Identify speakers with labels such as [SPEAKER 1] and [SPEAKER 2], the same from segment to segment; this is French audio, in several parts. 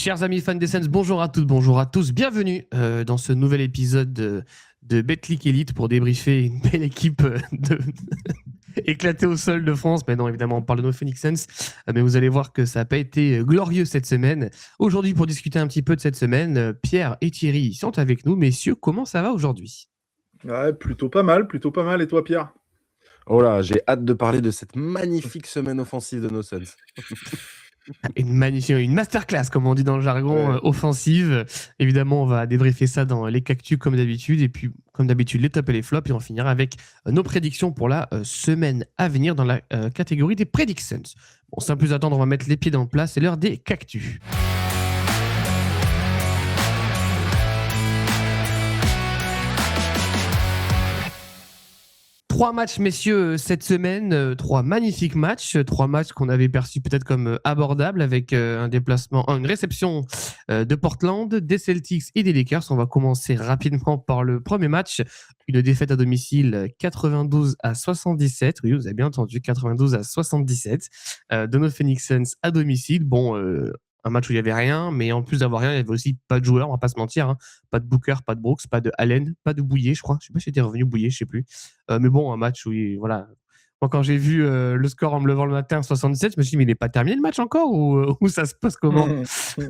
[SPEAKER 1] Chers amis fans des Suns, bonjour à toutes, bonjour à tous. Bienvenue dans ce nouvel épisode de Betclic Elite pour débriefer une belle équipe éclatée au sol de France. Mais non, évidemment, on parle de nos Phoenix Suns. Mais vous allez voir que ça n'a pas été glorieux cette semaine. Aujourd'hui, pour discuter un petit peu de cette semaine, Pierre et Thierry sont avec nous. Messieurs, comment ça va aujourd'hui ?
[SPEAKER 2] Ouais, plutôt pas mal. Et toi, Pierre?
[SPEAKER 3] Oh là, j'ai hâte de parler de cette magnifique semaine offensive de nos Suns.
[SPEAKER 1] Une masterclass, comme on dit dans le jargon offensive. Évidemment, on va débriefer ça dans les cactus comme d'habitude. Et puis, comme d'habitude, les tops et les flops. Et on finira avec nos prédictions pour la semaine à venir dans la catégorie des predictions. Bon, sans plus attendre, on va mettre les pieds dans le plat. C'est l'heure des cactus. 3 matchs, messieurs, cette semaine. 3 magnifiques matchs. 3 matchs qu'on avait perçus peut-être comme abordables avec une réception de Portland, des Celtics et des Lakers. On va commencer rapidement par le premier match. Une défaite à domicile 92-77. Oui, vous avez bien entendu, 92-77 de nos Phoenix Suns à domicile. Bon, un match où il n'y avait rien, mais en plus d'avoir rien, il n'y avait aussi pas de joueurs, on ne va pas se mentir. Hein. Pas de Booker, pas de Brooks, pas de Allen, pas de Bouillet, je crois. Je ne sais pas si c'était revenu Bouillet, je ne sais plus. Mais bon, un match où, voilà. Moi, quand j'ai vu le score en me levant le matin, 77, je me suis dit, mais il n'est pas terminé le match encore ou ça se passe comment ?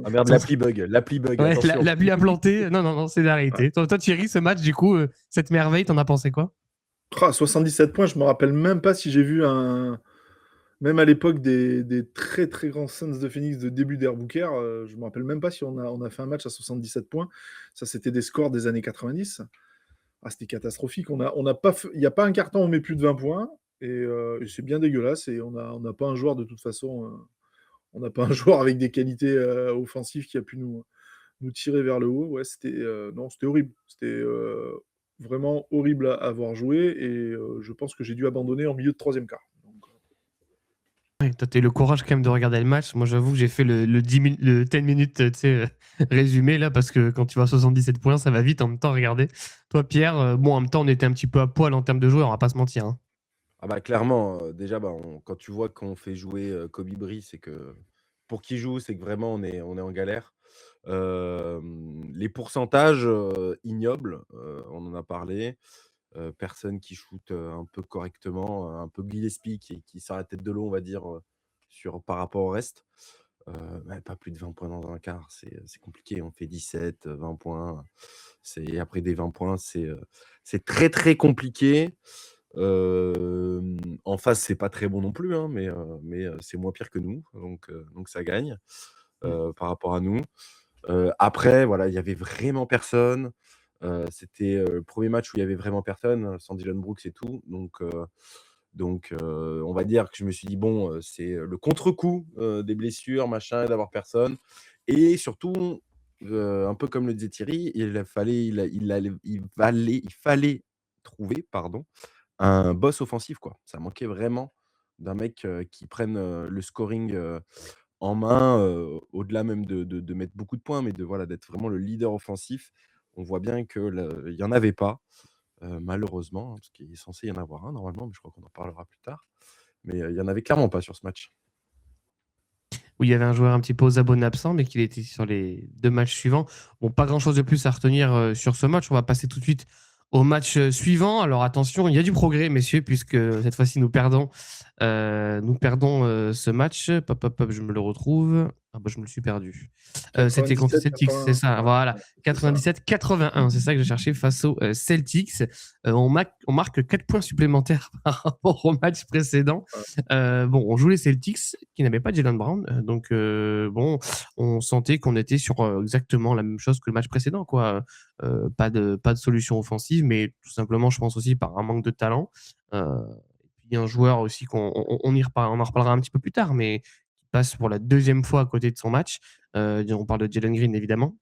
[SPEAKER 3] Ah merde, l'appli bug.
[SPEAKER 1] Ouais, l'appli a planté. Non, c'est l'arrêté. Toi, Thierry, ce match, du coup, cette merveille, t'en as pensé quoi ?
[SPEAKER 2] 77 points, je me rappelle même pas si j'ai vu Même à l'époque des très très grands Suns de Phoenix de début d'ère Booker, je me rappelle même pas si on a fait un match à 77 points. Ça, c'était des scores des années 90. Ah, c'était catastrophique. Il n'y a pas un carton où on met plus de 20 points. Et c'est bien dégueulasse. Et on n'a pas un joueur de toute façon. On n'a pas un joueur avec des qualités offensives qui a pu nous tirer vers le haut. Ouais, c'était horrible. C'était vraiment horrible à avoir joué. Et je pense que j'ai dû abandonner en milieu de troisième quart.
[SPEAKER 1] Ouais, toi, t'as eu le courage quand même de regarder le match. Moi, j'avoue que j'ai fait le 10 minutes résumé là, parce que quand tu vas à 77 points, ça va vite en même temps. Regardez. Toi, Pierre, bon, en même temps, on était un petit peu à poil en termes de joueurs, on va pas se mentir. Hein.
[SPEAKER 3] Ah bah clairement, déjà, quand tu vois qu'on fait jouer Kobe Bry, c'est que pour qui joue, c'est que vraiment on est en galère. Les pourcentages ignobles, on en a parlé. Personne qui shoot un peu correctement, un peu Gillespie qui sort la tête de l'eau, on va dire, par rapport au reste. Pas plus de 20 points dans un quart, c'est compliqué. On fait 17, 20 points. Après des 20 points, c'est très, très compliqué. En face, c'est pas très bon non plus, hein, mais c'est moins pire que nous. Donc ça gagne par rapport à nous. Après, voilà, il y avait vraiment personne. C'était le premier match où il y avait vraiment personne, sans Dillon Brooks et tout. Donc, on va dire que je me suis dit, bon, c'est le contre-coup des blessures, machin, et d'avoir personne. Et surtout, un peu comme le disait Thierry, il fallait trouver, un boss offensif, quoi. Ça manquait vraiment d'un mec qui prenne le scoring en main, au-delà même de mettre beaucoup de points, mais d'être vraiment le leader offensif. On voit bien qu'il n'y en avait pas, malheureusement, hein, parce qu'il est censé y en avoir un normalement, mais je crois qu'on en parlera plus tard. Mais il n'y en avait clairement pas sur ce match.
[SPEAKER 1] Où il y avait un joueur un petit peu aux abonnés absents, mais qu'il était sur les 2 matchs suivants. Bon, pas grand-chose de plus à retenir sur ce match. On va passer tout de suite au match suivant. Alors attention, il y a du progrès, messieurs, puisque cette fois-ci, nous perdons ce match. Hop, je me le retrouve. Ah bah, je me le suis perdu. C'était contre les Celtics, c'est ça. Voilà, 97-81, c'est ça que j'ai cherché face aux Celtics. On marque 4 points supplémentaires par rapport au match précédent. On joue les Celtics qui n'avaient pas Jaylen Brown. Donc, on sentait qu'on était sur exactement la même chose que le match précédent, quoi. Pas de solution offensive, mais tout simplement, je pense aussi par un manque de talent. Il y a un joueur aussi on en reparlera un petit peu plus tard, mais qui passe pour la 2e fois à côté de son match. On parle de Jalen Green, évidemment.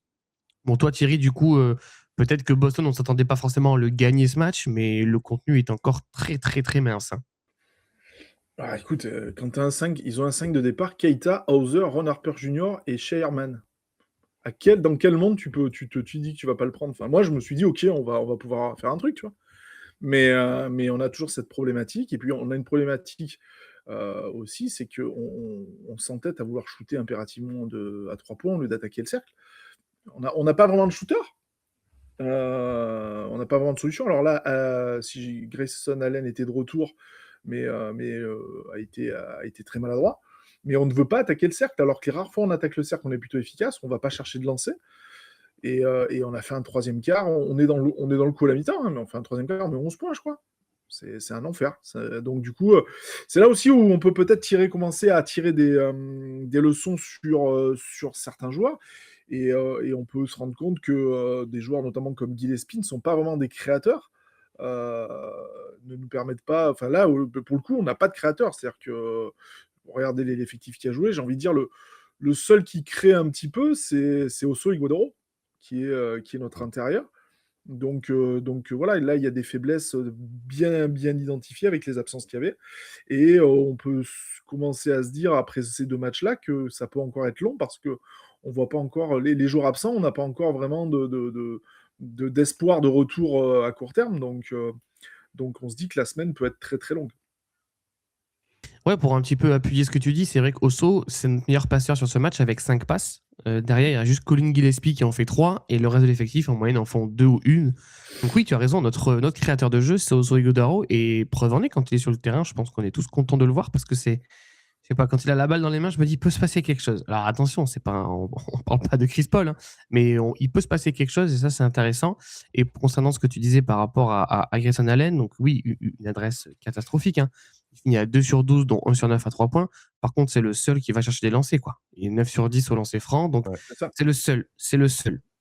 [SPEAKER 1] Bon, toi, Thierry, du coup, peut-être que Boston, on ne s'attendait pas forcément à le gagner ce match, mais le contenu est encore très, très, très mince. Hein.
[SPEAKER 2] Ah, écoute, quand tu as ils ont un 5 de départ, Keita, Hauser, Ron Harper Jr. et Sherman. Dans quel monde tu dis que tu vas pas le prendre? Enfin, moi, je me suis dit, ok, on va pouvoir faire un truc, tu vois. Mais on a toujours cette problématique. Et puis, on a une problématique aussi, c'est qu'on s'entête à vouloir shooter impérativement à 3 points au lieu d'attaquer le cercle. On n'a pas vraiment de shooter. On n'a pas vraiment de solution. Alors là, si Grayson Allen était de retour, mais a été très maladroit. Mais on ne veut pas attaquer le cercle, alors que les rares fois où on attaque le cercle, on est plutôt efficace, on ne va pas chercher de lancer. Et on a fait un troisième quart, on est dans le coup à la mi-temps, hein, mais on fait un troisième quart, mais 11 points, je crois. C'est un enfer. Donc du coup, c'est là aussi où on peut peut-être commencer à tirer des leçons sur certains joueurs. Et on peut se rendre compte que des joueurs, notamment comme Gillespie, ne sont pas vraiment des créateurs. Ne nous permettent pas. Enfin là, pour le coup, on n'a pas de créateur. C'est-à-dire que regardez l'effectif qui a joué. J'ai envie de dire le seul qui crée un petit peu, c'est Osso Iguodaro, qui est notre intérieur. Donc voilà, là, il y a des faiblesses bien identifiées avec les absences qu'il y avait. Et on peut commencer à se dire, après ces 2 matchs-là, que ça peut encore être long parce qu'on ne voit pas encore les jours absents, on n'a pas encore vraiment d'espoir de retour à court terme. Donc on se dit que la semaine peut être très très longue.
[SPEAKER 1] Ouais, pour un petit peu appuyer ce que tu dis, c'est vrai qu'Osso, c'est notre meilleur passeur sur ce match avec 5 passes. Derrière, il y a juste Colin Gillespie qui en fait 3 et le reste de l'effectif, en moyenne, en font 2 ou 1. Donc oui, tu as raison, notre créateur de jeu, c'est Osso Iguodaro. Et preuve en est, quand il est sur le terrain, je pense qu'on est tous contents de le voir parce que je sais pas, quand il a la balle dans les mains, je me dis, il peut se passer quelque chose. Alors attention, on parle pas de Chris Paul, hein, mais il peut se passer quelque chose et ça, c'est intéressant. Et concernant ce que tu disais par rapport à Grayson Allen, donc oui, une adresse catastrophique, hein. Il finit à 2 sur 12, dont 1 sur 9 à 3 points. Par contre, c'est le seul qui va chercher des lancers, quoi. Il est 9 sur 10 au lancer franc, donc
[SPEAKER 3] Ouais.
[SPEAKER 2] C'est ça.
[SPEAKER 1] c'est le seul.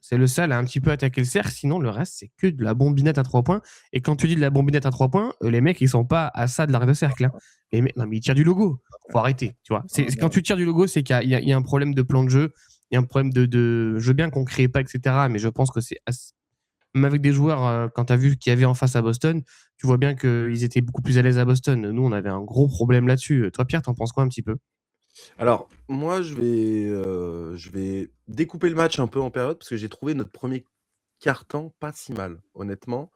[SPEAKER 1] C'est le seul à un petit peu attaquer le cercle. Sinon, le reste, c'est que de la bombinette à 3 points. Et quand tu dis de la bombinette à 3 points, les mecs, ils sont pas à ça de l'arrêt de cercle, hein. Non, mais ils tirent du logo. Faut arrêter, tu vois. Quand tu tires du logo, c'est qu'il y a un problème de plan de jeu. Il y a un problème de. Je veux bien qu'on ne crée pas, etc. Mais je pense que c'est même avec des joueurs, quand tu as vu qu'il y avait en face à Boston, tu vois bien qu'ils étaient beaucoup plus à l'aise à Boston. Nous, on avait un gros problème là-dessus. Toi, Pierre, t'en penses quoi un petit peu?
[SPEAKER 3] Alors, moi, je vais découper le match un peu en période parce que j'ai trouvé notre premier quart-temps pas si mal, honnêtement.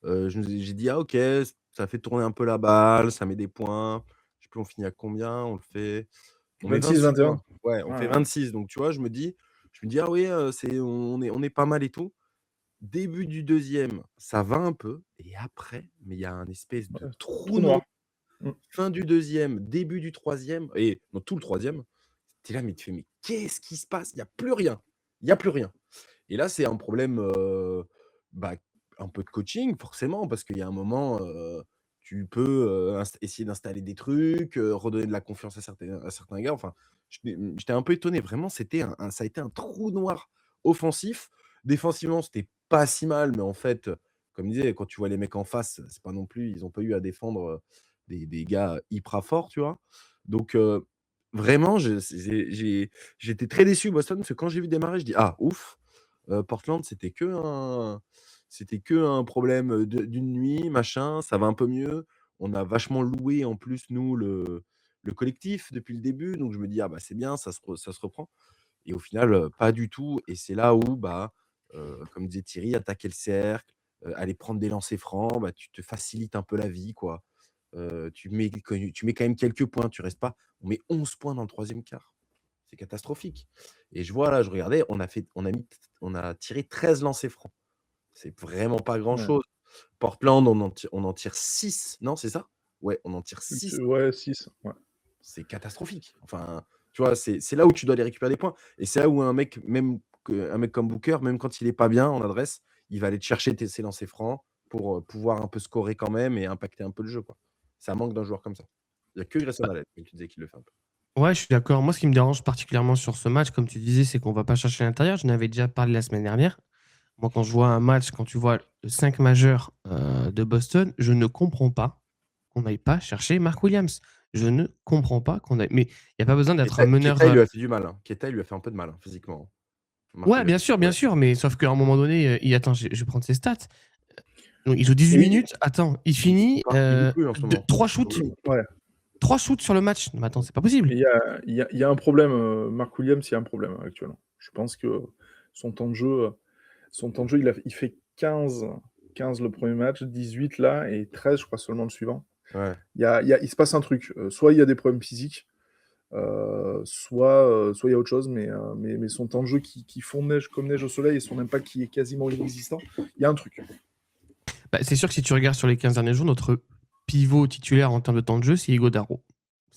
[SPEAKER 3] J'ai dit: «Ah OK, ça fait tourner un peu la balle, ça met des points». Je sais plus, on finit à combien? On met 26
[SPEAKER 2] 26-21.
[SPEAKER 3] points. Ouais, on fait 26, donc tu vois, je me dis: «Ah oui, on est pas mal et tout». Début du deuxième, ça va un peu et après, mais il y a un espèce de trou
[SPEAKER 2] Trou noir.
[SPEAKER 3] noir. Fin du deuxième, début du troisième et dans tout le troisième, tu es là, mais tu fais: «Mais qu'est-ce qui se passe? Il y a plus rien, il y a plus rien». Et là, c'est un problème, bah, un peu de coaching forcément parce qu'il y a un moment, tu peux, essayer d'installer des trucs, redonner de la confiance à certains gars. Enfin, j'étais un peu étonné. Vraiment, ça a été un trou noir offensif. Défensivement, c'était pas si mal, mais en fait, comme je disais, quand tu vois les mecs en face, c'est pas non plus ils ont pas eu à défendre, des gars hyper forts, tu vois? Donc, vraiment, j'étais très déçu Boston parce que quand j'ai vu démarrer, je dis: «Ah ouf, Portland, c'était que un problème, d'une nuit, machin, ça va un peu mieux». On a vachement loué en plus nous le collectif depuis le début, donc je me dis: «Ah bah, c'est bien, ça se reprend» et au final, pas du tout et c'est là où, bah, comme disait Thierry, attaquer le cercle, aller prendre des lancers francs, bah, tu te facilites un peu la vie, quoi. Tu mets quand même quelques points, tu restes pas on met 11 points dans le troisième quart. C'est catastrophique et je vois là, je regardais, on a tiré 13 lancers francs. C'est vraiment pas
[SPEAKER 2] Ouais.
[SPEAKER 3] grand-chose. Portland, on en tire 6, non, c'est ça? Ouais, on en tire 6.
[SPEAKER 2] Ouais, 6. Ouais.
[SPEAKER 3] C'est catastrophique. Enfin, tu vois, c'est là où tu dois aller récupérer des points et c'est là où un mec comme Booker, même quand il est pas bien en adresse, il va aller te chercher ses lancers francs pour, pouvoir un peu scorer quand même et impacter un peu le jeu, quoi. Ça manque d'un joueur comme ça. Il y a que Grayson Allen, comme tu disais, qui le fait un peu.
[SPEAKER 1] Ouais, je suis d'accord. Moi, ce qui me dérange particulièrement sur ce match, comme tu disais, c'est qu'on va pas chercher à l'intérieur. Je n'avais déjà parlé la semaine dernière. Moi, quand je vois un match, quand tu vois le 5 majeur de Boston, je ne comprends pas qu'on n'aille pas chercher Mark Williams. Je ne comprends pas qu'on aille. Mais il n'y a pas besoin d'être un meneur.
[SPEAKER 3] Keita, il lui a fait du mal, hein. Keita, il lui a fait un peu de mal, hein, physiquement, hein. Marc
[SPEAKER 1] Ouais,
[SPEAKER 3] Williams.
[SPEAKER 1] bien
[SPEAKER 3] Ouais.
[SPEAKER 1] sûr, mais sauf qu'à un moment donné, attends, je vais prendre ses stats. Donc, il joue 18
[SPEAKER 2] Et
[SPEAKER 1] minutes. Attends, il finit
[SPEAKER 3] Il joue plus en ce moment.
[SPEAKER 1] 3 shoots.
[SPEAKER 2] ouais.
[SPEAKER 1] 3 shoots sur le match. Mais attends, c'est pas possible.
[SPEAKER 2] Il y a un problème, Mark Williams, il y a un problème actuellement. Je pense que son temps de jeu, il fait 15 le premier match, 18 là et 13 je crois seulement le suivant.
[SPEAKER 3] Ouais.
[SPEAKER 2] Il se passe un truc. Soit il y a des problèmes physiques, soit il y a autre chose, mais son temps de jeu qui fond neige comme neige au soleil et son impact qui est quasiment inexistant, il y a un truc.
[SPEAKER 1] Bah, c'est sûr que si tu regardes sur les 15 derniers jours, notre pivot titulaire en termes de temps de jeu, c'est Hugo Daro.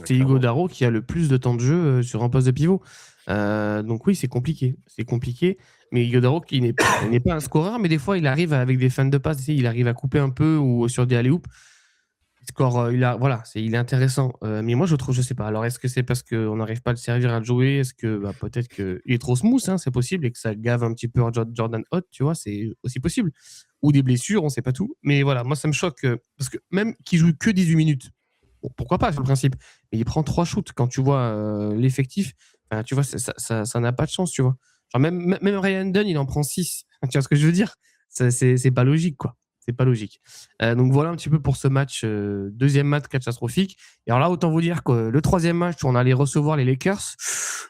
[SPEAKER 1] C'est Hugo Daro qui a le plus de temps de jeu sur un poste de pivot. Donc oui, c'est compliqué. C'est compliqué. Mais Hugo Daro, il n'est pas un scoreur, mais des fois, il arrive avec des fans de passe, tu sais, il arrive à couper un peu ou sur des alley-oops. Il score, il est intéressant. Mais moi, je sais pas. Alors, est-ce que c'est parce qu'on n'arrive pas à le servir à le jouer? Est-ce que peut-être qu'il est trop smooth, hein, c'est possible, et que ça gave un petit peu Jordan Hot, tu vois, c'est aussi possible. Ou des blessures, on sait pas tout. Mais voilà, moi, ça me choque parce que même qu'il joue que 18 minutes, bon, pourquoi pas, sur le principe. Mais il prend 3 shoots quand tu vois l'effectif. Tu vois, ça n'a pas de chance, tu vois. Genre même Ryan Dunn, il en prend 6. Tu vois ce que je veux dire? C'est pas logique, quoi. C'est pas logique. Donc voilà un petit peu pour ce match, deuxième match catastrophique. Et alors là, autant vous dire que le troisième match où on allait recevoir les Lakers,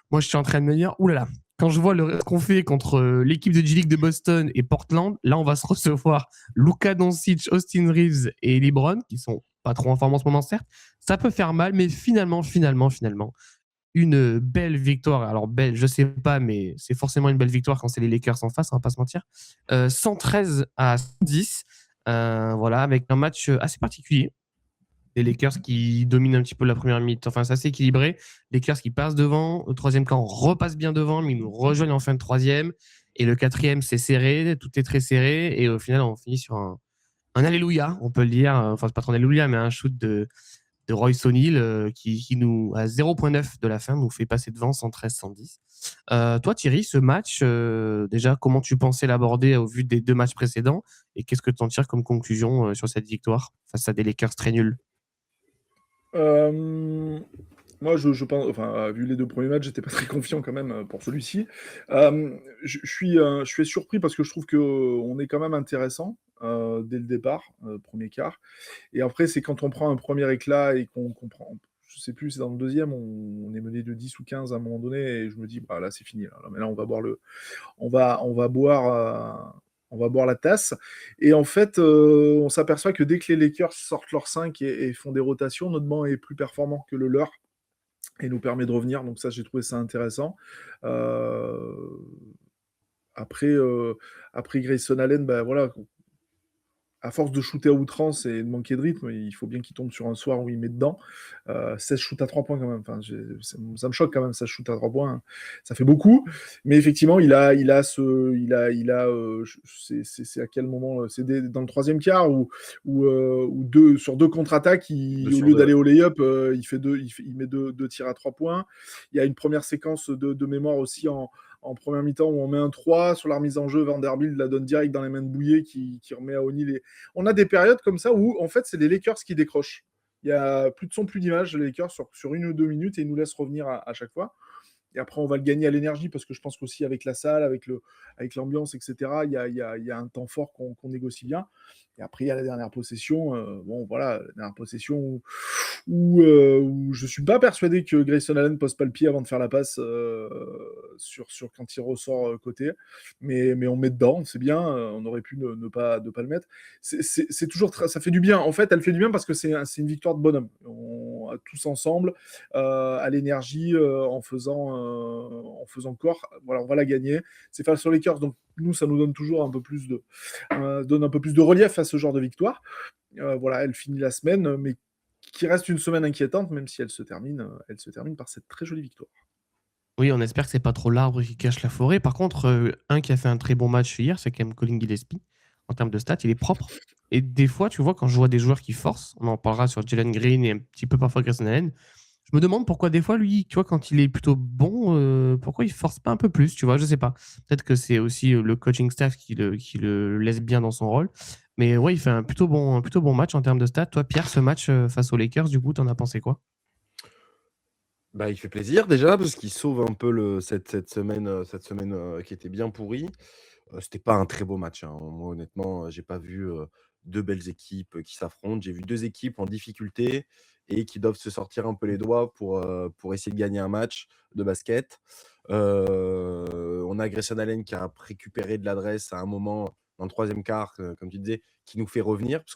[SPEAKER 1] moi je suis en train de me dire, oulala, quand je vois ce qu'on fait contre l'équipe de G-League de Boston et Portland, là on va se recevoir Luka Doncic, Austin Reeves et LeBron, qui sont pas trop en forme en ce moment certes. Ça peut faire mal, mais finalement, une belle victoire. Alors belle, je sais pas, mais c'est forcément une belle victoire quand c'est les Lakers en face, on va pas se mentir. 113-110, voilà, avec un match assez particulier. Les Lakers qui dominent un petit peu la première mi-temps, enfin c'est assez équilibré. Les Lakers qui passent devant, au troisième quart on repasse bien devant, mais ils nous rejoignent en fin de troisième. Et le quatrième c'est serré, tout est très serré. Et au final on finit sur un alléluia, on peut le dire. Enfin c'est pas trop un alléluia, mais un shoot de Royce O'Neal qui nous, à 0,9 de la fin, nous fait passer devant 113-110. Toi, Thierry, ce match, déjà, comment tu pensais l'aborder au vu des 2 matchs précédents et qu'est-ce que tu en tires comme conclusion sur cette victoire face à des Lakers très nuls?
[SPEAKER 2] Moi, je pense, enfin, vu les 2 premiers matchs, j'étais pas très confiant quand même pour celui-ci. Je suis surpris parce que je trouve qu'on est quand même intéressant dès le départ, premier quart. Et après, c'est quand on prend un premier éclat et qu'on comprend. Je sais plus, c'est dans le deuxième, on est mené de 10 ou 15 à un moment donné, et je me dis, bah là, c'est fini. Là, mais là, on va boire on va boire la tasse. Et en fait, on s'aperçoit que dès que les Lakers sortent leurs 5 et font des rotations, notre banc est plus performant que le leur et nous permet de revenir. Donc ça, j'ai trouvé ça intéressant. Euh, après, après Grayson Allen, bah, voilà, à force de shooter à outrance et de manquer de rythme, il faut bien qu'il tombe sur un soir où il met dedans. 16 shoots à 3 points quand même. Enfin, ça me choque quand même, 16 shoots à 3 points. Ça fait beaucoup. Mais effectivement, c'est à quel moment? C'est dans le troisième quart ou sur 2 contre-attaques, au lieu d'aller au lay-up, il met deux tirs à 3 points. Il y a une première séquence de mémoire aussi en première mi-temps où on met un 3 sur la remise en jeu, Vanderbilt la donne direct dans les mains de Bouillet qui remet à O'Neal. On a des périodes comme ça où en fait c'est les Lakers qui décrochent. Il y a plus de son, plus d'image, les Lakers sur 1 ou 2 minutes, et ils nous laissent revenir à chaque fois. Et après, on va le gagner à l'énergie parce que je pense qu'aussi avec la salle, avec l'ambiance, etc., il y a un temps fort qu'on négocie bien. Et après, il y a la dernière possession. Bon, voilà, la dernière possession où je suis pas persuadé que Grayson Allen pose pas le pied avant de faire la passe sur quand il ressort côté. Mais on met dedans, c'est bien. On aurait pu ne pas le mettre. C'est toujours ça fait du bien. En fait, elle fait du bien parce que c'est une victoire de bonhomme. Tous ensemble, à l'énergie, en faisant corps. Voilà, on va la gagner. C'est face aux Lakers, donc nous, ça nous donne toujours un peu plus de relief à ce genre de victoire. Voilà, elle finit la semaine, mais qui reste une semaine inquiétante, même si elle se termine par cette très jolie victoire.
[SPEAKER 1] Oui, on espère que c'est pas trop l'arbre qui cache la forêt. Par contre, un qui a fait un très bon match hier, c'est quand même Colin Gillespie. En termes de stats, il est propre. Et des fois, tu vois, quand je vois des joueurs qui forcent, on en parlera sur Jalen Green et un petit peu parfois Grayson Allen, je me demande pourquoi des fois, lui, tu vois, quand il est plutôt bon, pourquoi il force pas un peu plus, tu vois, je sais pas. Peut-être que c'est aussi le coaching staff qui le laisse bien dans son rôle. Mais ouais, il fait un plutôt bon match en termes de stats. Toi, Pierre, ce match face aux Lakers, du coup, t'en as pensé quoi?
[SPEAKER 3] Bah, il fait plaisir déjà parce qu'il sauve un peu cette semaine, qui était bien pourrie. C'était pas un très beau match, hein. Moi, honnêtement, j'ai pas vu 2 belles équipes qui s'affrontent. J'ai vu 2 équipes en difficulté et qui doivent se sortir un peu les doigts pour essayer de gagner un match de basket. On a Grayson Allen qui a récupéré de l'adresse à un moment dans le troisième quart, comme tu disais, qui nous fait revenir parce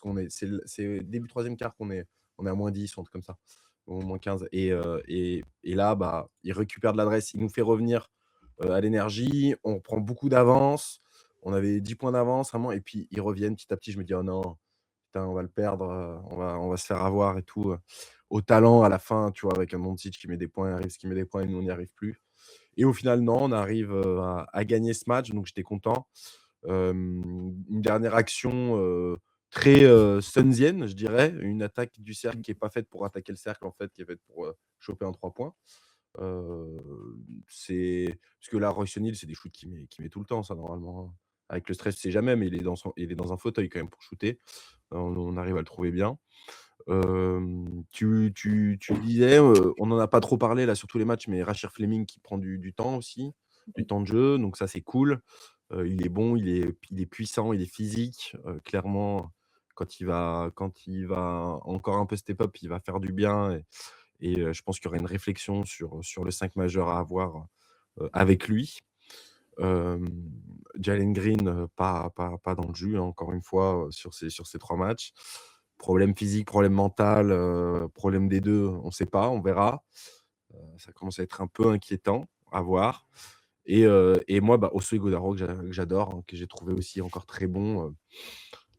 [SPEAKER 3] c'est début troisième quart qu'on est on est à moins 10 ou un truc comme ça, ou moins 15. Et là, bah, il récupère de l'adresse, il nous fait revenir à l'énergie, on prend beaucoup d'avance, on avait 10 points d'avance vraiment, et puis ils reviennent petit à petit. Je me dis: «Oh non, putain, on va le perdre, on va se faire avoir et tout», au talent à la fin, tu vois? Avec un Doncic qui met des points, Reeves qui met des points et nous on n'y arrive plus. Et au final, non, on arrive à gagner ce match, donc j'étais content. Une dernière action très sunsienne, je dirais, une attaque du cercle qui n'est pas faite pour attaquer le cercle, en fait, qui est faite pour choper un 3 points. Euh, c'est parce que là, Royce O'Neal, c'est des shoots qu'il met tout le temps, ça, normalement, hein. Avec le stress, c'est jamais, mais il est dans un fauteuil quand même pour shooter. On arrive à le trouver bien. Tu disais, on n'en a pas trop parlé là sur tous les matchs, mais Rashir Fleming qui prend du temps aussi, du temps de jeu, donc ça c'est cool. Il est bon, il est puissant, il est physique. Clairement, quand il va encore un peu step up, il va faire du bien. Et je pense qu'il y aura une réflexion sur le 5 majeur à avoir avec lui. Jalen Green, pas dans le jus, hein, encore une fois, sur ces 3 matchs. Problème physique, problème mental, problème des deux, on ne sait pas, on verra. Ça commence à être un peu inquiétant à voir. Et moi, bah, Oso Ighodaro que j'adore, hein, que j'ai trouvé aussi encore très bon.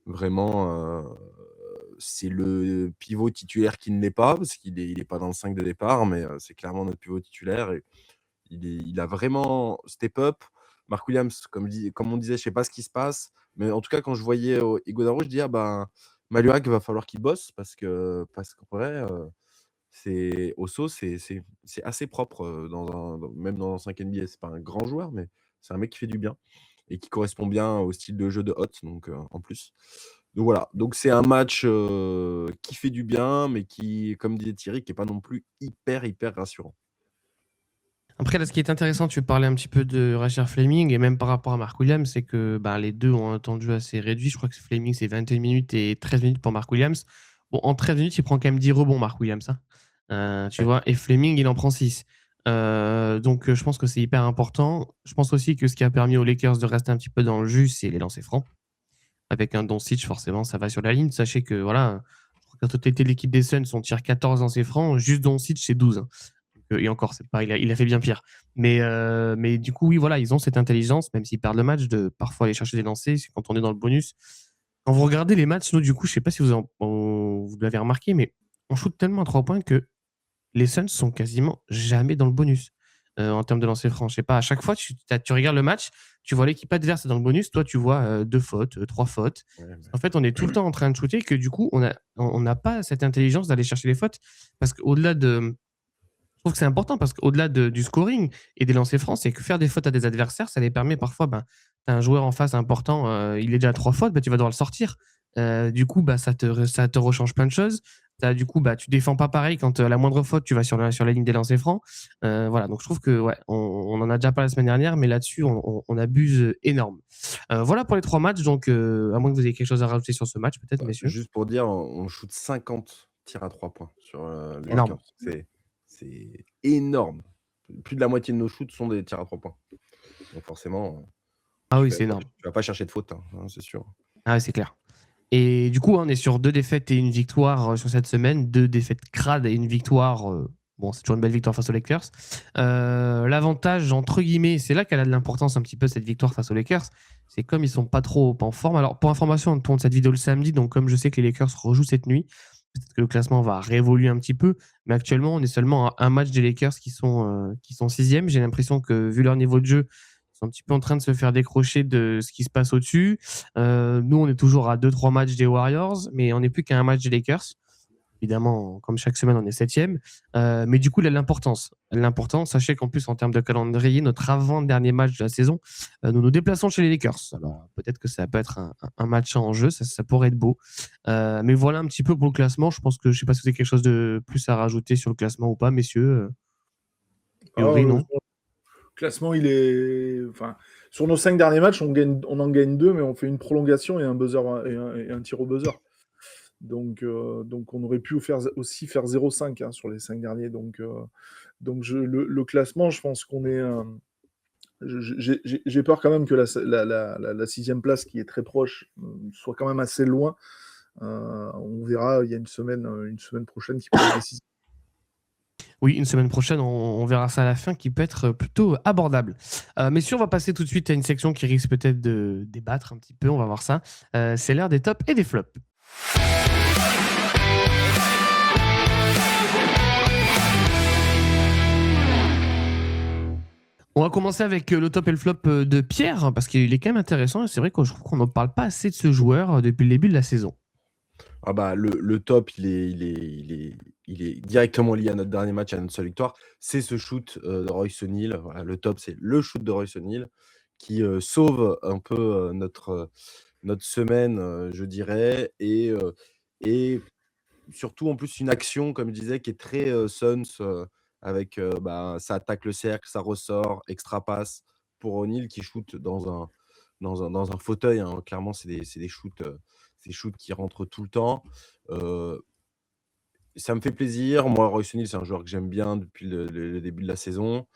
[SPEAKER 3] Vraiment, c'est le pivot titulaire qui ne l'est pas, parce qu'il est pas dans le 5 de départ, mais c'est clairement notre pivot titulaire. Et il a vraiment step up. Mark Williams, comme on disait, je ne sais pas ce qui se passe, mais en tout cas, quand je voyais Ighodaro, je dis, ah ben, Malurak, il va falloir qu'il bosse, parce qu'en vrai, Osso, c'est assez propre, même dans un 5 NBA. C'est pas un grand joueur, mais c'est un mec qui fait du bien et qui correspond bien au style de jeu de Hot, donc en plus. Donc voilà, donc c'est un match qui fait du bien, mais qui, comme disait Thierry, qui n'est pas non plus hyper, hyper rassurant.
[SPEAKER 1] Après, là, ce qui est intéressant, tu parlais un petit peu de Rashir Fleming et même par rapport à Mark Williams, c'est que les deux ont un temps de jeu assez réduit. Je crois que Fleming, c'est 21 minutes et 13 minutes pour Mark Williams. Bon, en 13 minutes, il prend quand même 10 rebonds, Mark Williams, hein. Tu
[SPEAKER 3] Ouais.
[SPEAKER 1] vois, et Fleming, il en prend 6. Donc, je pense que c'est hyper important. Je pense aussi que ce qui a permis aux Lakers de rester un petit peu dans le jus, c'est les lancers francs. Avec un Doncic, forcément, ça va sur la ligne. Sachez que, voilà, je crois que la totalité de l'équipe des Suns, on tire 14 lancers francs. Juste Doncic, c'est 12. Hein. Et encore, c'est pas, il a fait bien pire. Mais du coup, oui, voilà, ils ont cette intelligence, même s'ils perdent le match, de parfois aller chercher des lancers quand on est dans le bonus. Quand vous regardez les matchs, nous, du coup, je sais pas si vous l'avez remarqué, mais on shoot tellement à 3 points que les Suns sont quasiment jamais dans le bonus en termes de lancer franc. Je sais pas, à chaque fois, tu regardes le match, tu vois l'équipe adverse dans le bonus, toi, tu vois 2 fautes, 3 fautes.
[SPEAKER 3] Ouais,
[SPEAKER 1] En fait, on est tout le temps en train de shooter que du coup, on n'a pas cette intelligence d'aller chercher les fautes parce qu'au-delà de. Je trouve que c'est important parce qu'au-delà du scoring et des lancers francs, c'est que faire des fautes à des adversaires, ça les permet parfois, tu as un joueur en face important, il est déjà à 3 fautes, tu vas devoir le sortir. Du coup, ça te rechange plein de choses. Du coup, tu défends pas pareil quand la moindre faute, tu vas sur la ligne des lancers francs. Voilà, donc je trouve que on en a déjà parlé la semaine dernière, mais là-dessus, on abuse énorme. Voilà pour les 3 matchs, donc à moins que vous ayez quelque chose à rajouter sur ce match, peut-être, messieurs.
[SPEAKER 3] Juste pour dire, on shoot 50 tirs à 3 points sur les
[SPEAKER 1] Énorme.
[SPEAKER 3] Lakers. C'est énorme. Plus de la moitié de nos shoots sont des tirs à 3 points. Donc forcément,
[SPEAKER 1] Ah oui, c'est énorme.
[SPEAKER 3] tu vas pas chercher de faute, hein, c'est sûr.
[SPEAKER 1] Ah oui, c'est clair. Et du coup, on est sur 2 défaites et une victoire sur cette semaine. 2 défaites crades et une victoire. Bon, c'est toujours une belle victoire face aux Lakers. L'avantage, entre guillemets, c'est là qu'elle a de l'importance un petit peu, cette victoire face aux Lakers. C'est comme ils sont pas trop en forme. Alors, pour information, on tourne cette vidéo le samedi. Donc, comme je sais que les Lakers rejouent cette nuit, peut-être que le classement va réévoluer un petit peu. Mais actuellement, on est seulement à un match des Lakers qui sont 6e. J'ai l'impression que, vu leur niveau de jeu, ils sont un petit peu en train de se faire décrocher de ce qui se passe au-dessus. Nous, on est toujours à 2-3 matchs des Warriors, mais on n'est plus qu'à un match des Lakers. Évidemment, comme chaque semaine, on est 7e. Mais du coup, il a l'importance. Sachez qu'en plus, en termes de calendrier, notre avant-dernier match de la saison, nous nous déplaçons chez les Lakers. Alors, peut-être que ça peut être un match en jeu, ça pourrait être beau. Mais voilà un petit peu pour le classement. Je pense que je ne sais pas si vous avez quelque chose de plus à rajouter sur le classement ou pas, messieurs. Théorie, non.
[SPEAKER 2] Le classement, il est. Enfin, sur nos 5 derniers matchs, on en gagne 2, mais on fait une prolongation et un buzzer et un tir au buzzer. Donc on aurait pu aussi faire 0,5 hein, sur les 5 derniers. Donc le classement, je pense qu'on est. J'ai peur quand même que la 6e place, qui est très proche, soit quand même assez loin. On verra, il y a une semaine prochaine qui peut être décisive.
[SPEAKER 1] Oui, une semaine prochaine, on verra ça à la fin, qui peut être plutôt abordable. Messieurs, on va passer tout de suite à une section qui risque peut-être de débattre un petit peu, on va voir ça. C'est l'heure des tops et des flops. On va commencer avec le top et le flop de Pierre, parce qu'il est quand même intéressant, et c'est vrai que je trouve qu'on n'en parle pas assez de ce joueur depuis le début de la saison.
[SPEAKER 3] Ah bah, le top, il est directement lié à notre dernier match, à notre seule victoire. C'est ce shoot de Royce O'Neal. Voilà, le top, c'est le shoot de Royce O'Neal qui sauve un peu notre semaine, je dirais. Et surtout, en plus, une action, comme je disais, qui est très Suns, avec ça attaque le cercle, ça ressort, extra passe pour O'Neal qui shoot dans un fauteuil, hein. Clairement, c'est des shoots. Ces shoots qui rentrent tout le temps. Ça me fait plaisir. Moi, Royce O'Neal, c'est un joueur que j'aime bien depuis le début de la saison.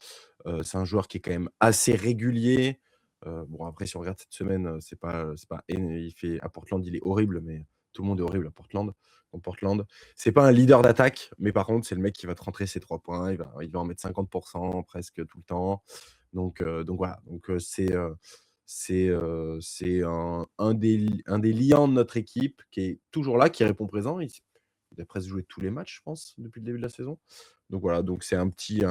[SPEAKER 3] C'est un joueur qui est quand même assez régulier. Bon, après, si on regarde cette semaine, c'est pas il fait à Portland, il est horrible, mais tout le monde est horrible à Portland. En Portland, c'est pas un leader d'attaque, mais par contre, c'est le mec qui va te rentrer ses 3 points. Il va en mettre 50% presque tout le temps. Donc voilà. Donc c'est un des liants de notre équipe qui est toujours là, qui répond présent. Il a presque joué tous les matchs, je pense, depuis le début de la saison. Donc voilà, donc c'est un petit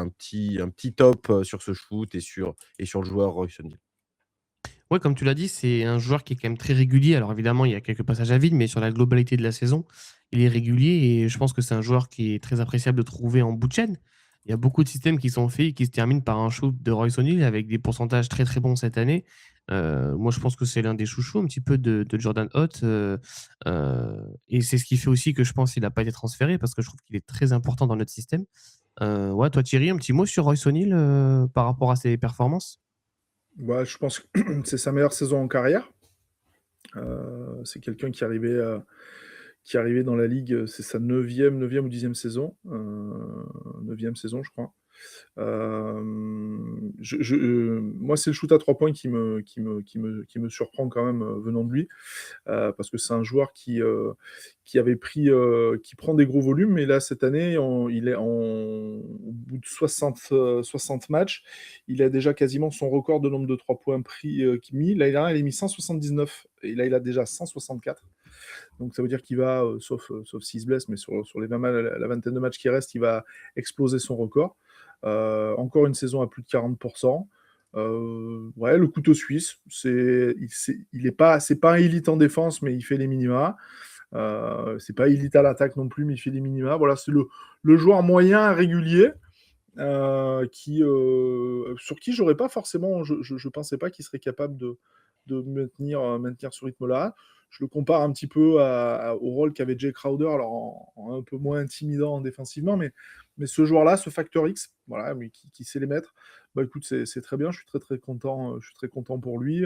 [SPEAKER 3] top sur ce shoot et sur le joueur Royce O'Neal.
[SPEAKER 1] Ouais, comme tu l'as dit, c'est un joueur qui est quand même très régulier. Alors évidemment, il y a quelques passages à vide, mais sur la globalité de la saison, il est régulier et je pense que c'est un joueur qui est très appréciable de trouver en bout de chaîne. Il y a beaucoup de systèmes qui sont faits et qui se terminent par un shoot de Royce O'Neal avec des pourcentages très très bons cette année. Moi, je pense que c'est l'un des chouchous un petit peu de Jordan Hott. Et c'est ce qui fait aussi que je pense qu'il n'a pas été transféré parce que je trouve qu'il est très important dans notre système. Ouais, toi Thierry, un petit mot sur Royce O'Neal par rapport à ses performances?
[SPEAKER 2] Bah, je pense que c'est sa meilleure saison en carrière. C'est quelqu'un qui arrivait dans la ligue, c'est sa 9e ou 10e saison. 9e saison, je crois. Moi, c'est le shoot à 3 points qui me surprend quand même venant de lui, parce que c'est un joueur qui prend des gros volumes, mais là, cette année, au bout de 60 matchs, il a déjà quasiment son record de nombre de 3 points mis. L'année dernière, il a mis 179, et là, il a déjà 164. Donc ça veut dire qu'il va, sauf s'il se blesse, mais sur la vingtaine de matchs qui restent, il va exploser son record. Encore une saison à plus de 40%. Ouais, le couteau suisse, c'est pas un élite en défense, mais il fait les minima. C'est pas élite à l'attaque non plus, mais il fait les minima. Voilà, c'est le joueur moyen régulier sur qui j'aurais pas forcément, je pensais pas qu'il serait capable de maintenir ce rythme-là. Je le compare un petit peu au rôle qu'avait Jay Crowder, alors en un peu moins intimidant défensivement, mais ce joueur-là, ce facteur X, voilà, mais qui sait les mettre, bah écoute, c'est très bien, je suis très très content, pour lui,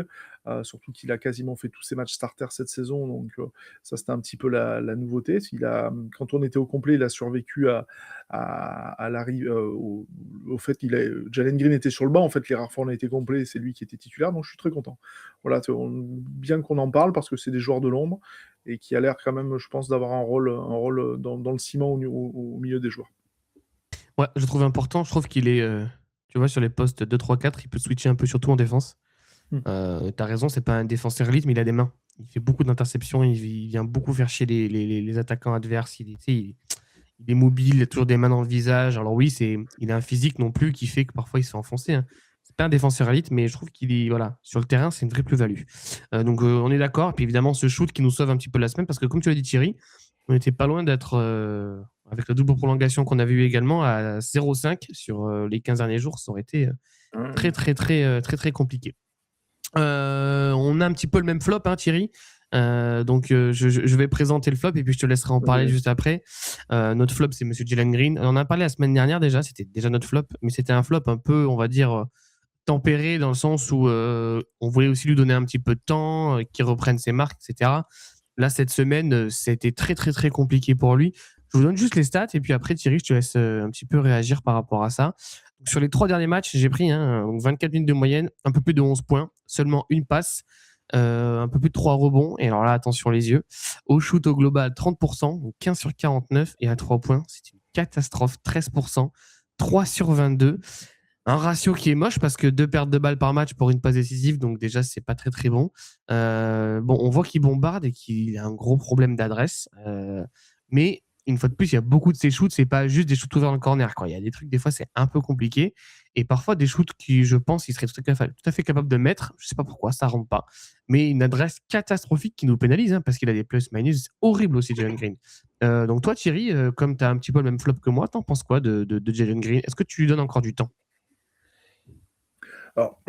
[SPEAKER 2] surtout qu'il a quasiment fait tous ses matchs starters cette saison, donc ça c'était un petit peu la nouveauté. Quand on était au complet, il a survécu à l'arrivée, au fait Jalen Green était sur le banc, en fait les rares fois on a été complet, c'est lui qui était titulaire, donc je suis très content. Voilà, bien qu'on en parle parce que c'est des joueurs de l'ombre et qui a l'air quand même, je pense, d'avoir un rôle dans le ciment au milieu des joueurs.
[SPEAKER 1] Ouais, je trouve important. Je trouve qu'il est, tu vois, sur les postes 2, 3, 4, il peut switcher un peu surtout en défense. T'as raison, c'est pas un défenseur élite, mais il a des mains. Il fait beaucoup d'interceptions, il vient beaucoup faire chier les attaquants adverses. Il est mobile, il a toujours des mains dans le visage. Alors oui, il a un physique non plus qui fait que parfois il se fait enfoncer, hein. C'est pas un défenseur élite, mais je trouve qu'il est, voilà, sur le terrain, c'est une vraie plus-value. Donc on est d'accord. Et puis évidemment, ce shoot qui nous sauve un petit peu la semaine, parce que comme tu l'as dit Thierry, on était pas loin d'être, avec la double prolongation qu'on avait eu également, à 0,5 sur les 15 derniers jours. Ça aurait été très, très, très, très, très compliqué. On a un petit peu le même flop, hein, Thierry. Donc je vais présenter le flop et puis je te laisserai en parler juste après. Notre flop, c'est Monsieur Jalen Green. On en a parlé la semaine dernière déjà, c'était déjà notre flop, mais c'était un flop un peu, on va dire, tempéré, dans le sens où on voulait aussi lui donner un petit peu de temps, qu'il reprenne ses marques, etc. Là, cette semaine, c'était très, très, très compliqué pour lui. Je vous donne juste les stats et puis après, Thierry, je te laisse un petit peu réagir par rapport à ça. Donc, sur les 3 derniers matchs, j'ai pris 24 minutes de moyenne, un peu plus de 11 points, seulement une passe, un peu plus de 3 rebonds. Et alors là, attention les yeux. Au shoot au global, 30%, donc 15 sur 49. Et à 3 points, c'est une catastrophe, 13%, 3 sur 22. Un ratio qui est moche parce que 2 pertes de balles par match pour une passe décisive, donc déjà, c'est pas très très bon. Bon, on voit qu'il bombarde et qu'il a un gros problème d'adresse. Mais une fois de plus, il y a beaucoup de ces shoots, c'est pas juste des shoots ouverts dans le corner, quoi. Il y a des trucs, des fois, c'est un peu compliqué. Et parfois, des shoots qui, je pense, il serait tout à fait capable de mettre. Je sais pas pourquoi, ça rentre pas. Mais une adresse catastrophique qui nous pénalise, hein, parce qu'il a des plus-minus horribles aussi, Jalen Green. Donc toi, Thierry, comme tu as un petit peu le même flop que moi, t'en penses quoi de Jalen Green? Est-ce que tu lui donnes encore du temps?
[SPEAKER 2] Alors,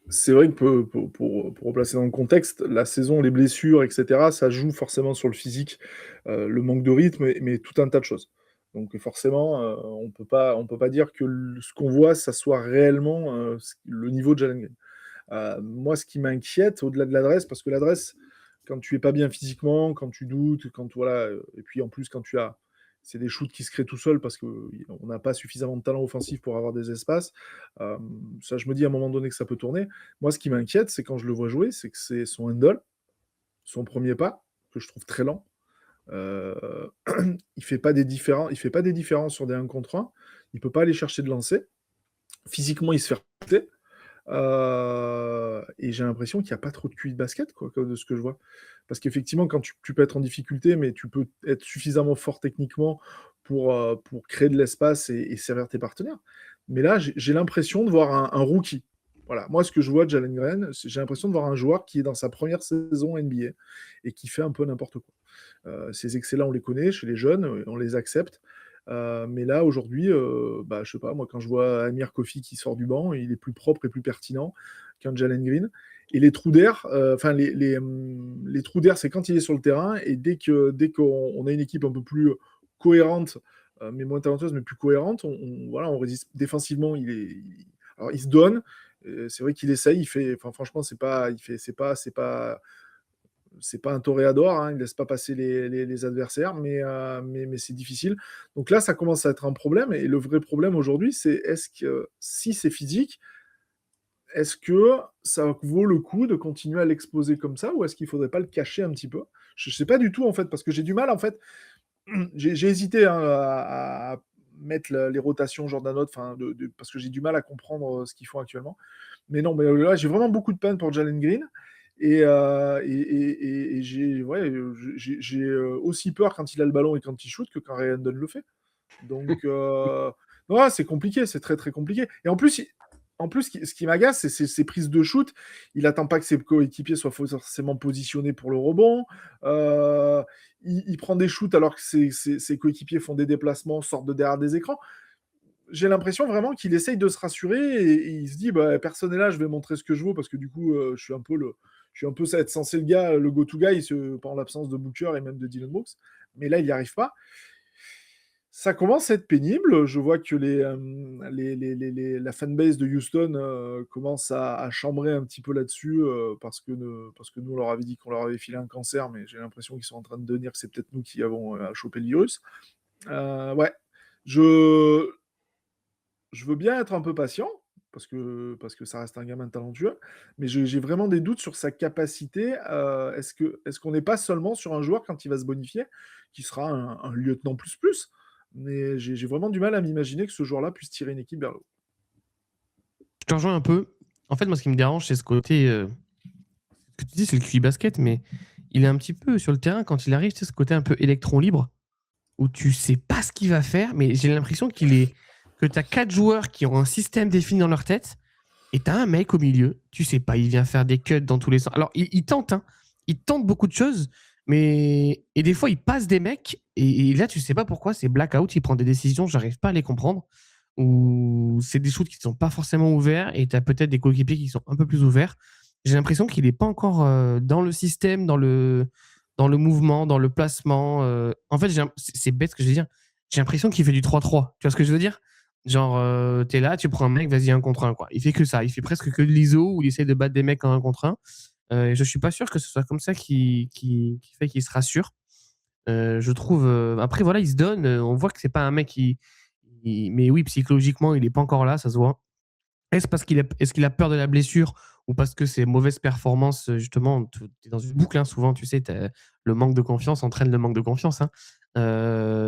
[SPEAKER 2] c'est vrai que pour replacer dans le contexte, la saison, les blessures, etc., ça joue forcément sur le physique, le manque de rythme, mais tout un tas de choses. Donc forcément, on peut pas dire que ce qu'on voit, ça soit réellement le niveau de Jalen Green. Moi, ce qui m'inquiète, au-delà de l'adresse, parce que l'adresse, quand tu es pas bien physiquement, quand tu doutes, quand voilà, et puis en plus quand tu as, c'est des shoots qui se créent tout seuls parce qu'on n'a pas suffisamment de talent offensif pour avoir des espaces. Euh, Ça, je me dis à un moment donné que ça peut tourner. Moi, ce qui m'inquiète, c'est quand je le vois jouer, c'est que c'est son handle, son premier pas, que je trouve très lent. Euh, il fait pas des différences sur des 1 contre 1. Il peut pas aller chercher de lancer. Physiquement, il se fait recruter. Et j'ai l'impression qu'il n'y a pas trop de QI de basket, quoi, de ce que je vois. Parce qu'effectivement, quand tu peux être en difficulté, mais tu peux être suffisamment fort techniquement pour créer de l'espace et servir tes partenaires. Mais là, j'ai l'impression de voir un rookie. Voilà. Moi, ce que je vois de Jalen Green, j'ai l'impression de voir un joueur qui est dans sa première saison NBA et qui fait un peu n'importe quoi. Ces excellents, on les connaît, chez les jeunes, on les accepte. Mais là, aujourd'hui, je sais pas, moi, quand je vois Amir Kofi qui sort du banc, il est plus propre et plus pertinent qu'un Jalen Green. Et les trous d'air, les trous d'air, c'est quand il est sur le terrain, et dès qu'on a une équipe un peu plus cohérente, mais moins talentueuse, mais plus cohérente, voilà, on résiste défensivement. Alors, il se donne. C'est vrai qu'il essaye. Il fait, enfin, franchement, c'est pas un toréador, hein, il ne laisse pas passer les adversaires, mais c'est difficile. Donc là, ça commence à être un problème. Et le vrai problème aujourd'hui, c'est est-ce que si c'est physique, est-ce que ça vaut le coup de continuer à l'exposer comme ça, ou est-ce qu'il ne faudrait pas le cacher un petit peu? Je ne sais pas du tout, en fait, parce que j'ai du mal, en fait. J'ai hésité, hein, à mettre les rotations Jordan, parce que j'ai du mal à comprendre ce qu'ils font actuellement. Mais non, mais là, j'ai vraiment beaucoup de peine pour Jalen Green. Et j'ai aussi peur quand il a le ballon et quand il shoot que quand Ray Andon le fait. Donc, ouais, c'est compliqué, c'est très très compliqué. Et en plus ce qui m'agace, c'est ses prises de shoot. Il attend pas que ses coéquipiers soient forcément positionnés pour le rebond. Il prend des shoots alors que ses coéquipiers font des déplacements, sortent de derrière des écrans. J'ai l'impression vraiment qu'il essaye de se rassurer et il se dit personne n'est là, je vais montrer ce que je vaux parce que du coup, je suis un peu être censé le gars, le go-to guy pendant l'absence de Booker et même de Dylan Brooks. Mais là, il n'y arrive pas. Ça commence à être pénible. Je vois que la fanbase de Houston commence à chambrer un petit peu là-dessus parce que nous, on leur avait dit qu'on leur avait filé un cancer, mais j'ai l'impression qu'ils sont en train de dire que c'est peut-être nous qui avons chopé le virus. Ouais. Je veux bien être un peu patient, parce que ça reste un gamin talentueux, mais j'ai vraiment des doutes sur sa capacité. Est-ce qu'on n'est pas seulement sur un joueur, quand il va se bonifier, qui sera un lieutenant plus? Mais j'ai vraiment du mal à m'imaginer que ce joueur-là puisse tirer une équipe vers le haut.
[SPEAKER 1] Je te rejoins un peu. En fait, moi, ce qui me dérange, c'est ce côté. Ce que tu dis, c'est le QI basket, mais il est un petit peu sur le terrain quand il arrive, tu sais, ce côté un peu électron libre, où tu sais pas ce qu'il va faire, mais j'ai l'impression que tu as 4 joueurs qui ont un système défini dans leur tête, et tu as un mec au milieu, tu sais pas, il vient faire des cuts dans tous les sens. Alors, il tente, hein, il tente beaucoup de choses, mais. Et des fois, il passe des mecs, et là, tu sais pas pourquoi, c'est blackout, il prend des décisions, j'arrive pas à les comprendre, ou c'est des shoots qui sont pas forcément ouverts, et tu as peut-être des coéquipiers qui sont un peu plus ouverts. J'ai l'impression qu'il n'est pas encore dans le système, dans le mouvement, dans le placement. En fait, c'est bête ce que je vais dire. J'ai l'impression qu'il fait du 3-3. Tu vois ce que je veux dire? Genre, t'es là, tu prends un mec, vas-y, 1 contre 1, quoi. Il fait que ça. Il fait presque que de l'ISO où il essaie de battre des mecs en 1 contre 1. Et je suis pas sûr que ce soit comme ça qui fait qu'il se rassure. Je trouve. Après, voilà, il se donne. On voit que c'est pas un mec qui. Mais oui, psychologiquement, il est pas encore là, ça se voit. Est-ce qu'il a peur de la blessure ou parce que ses mauvaises performances, justement, tu es dans une boucle, hein, souvent, tu sais, le manque de confiance entraîne le manque de confiance. Hein.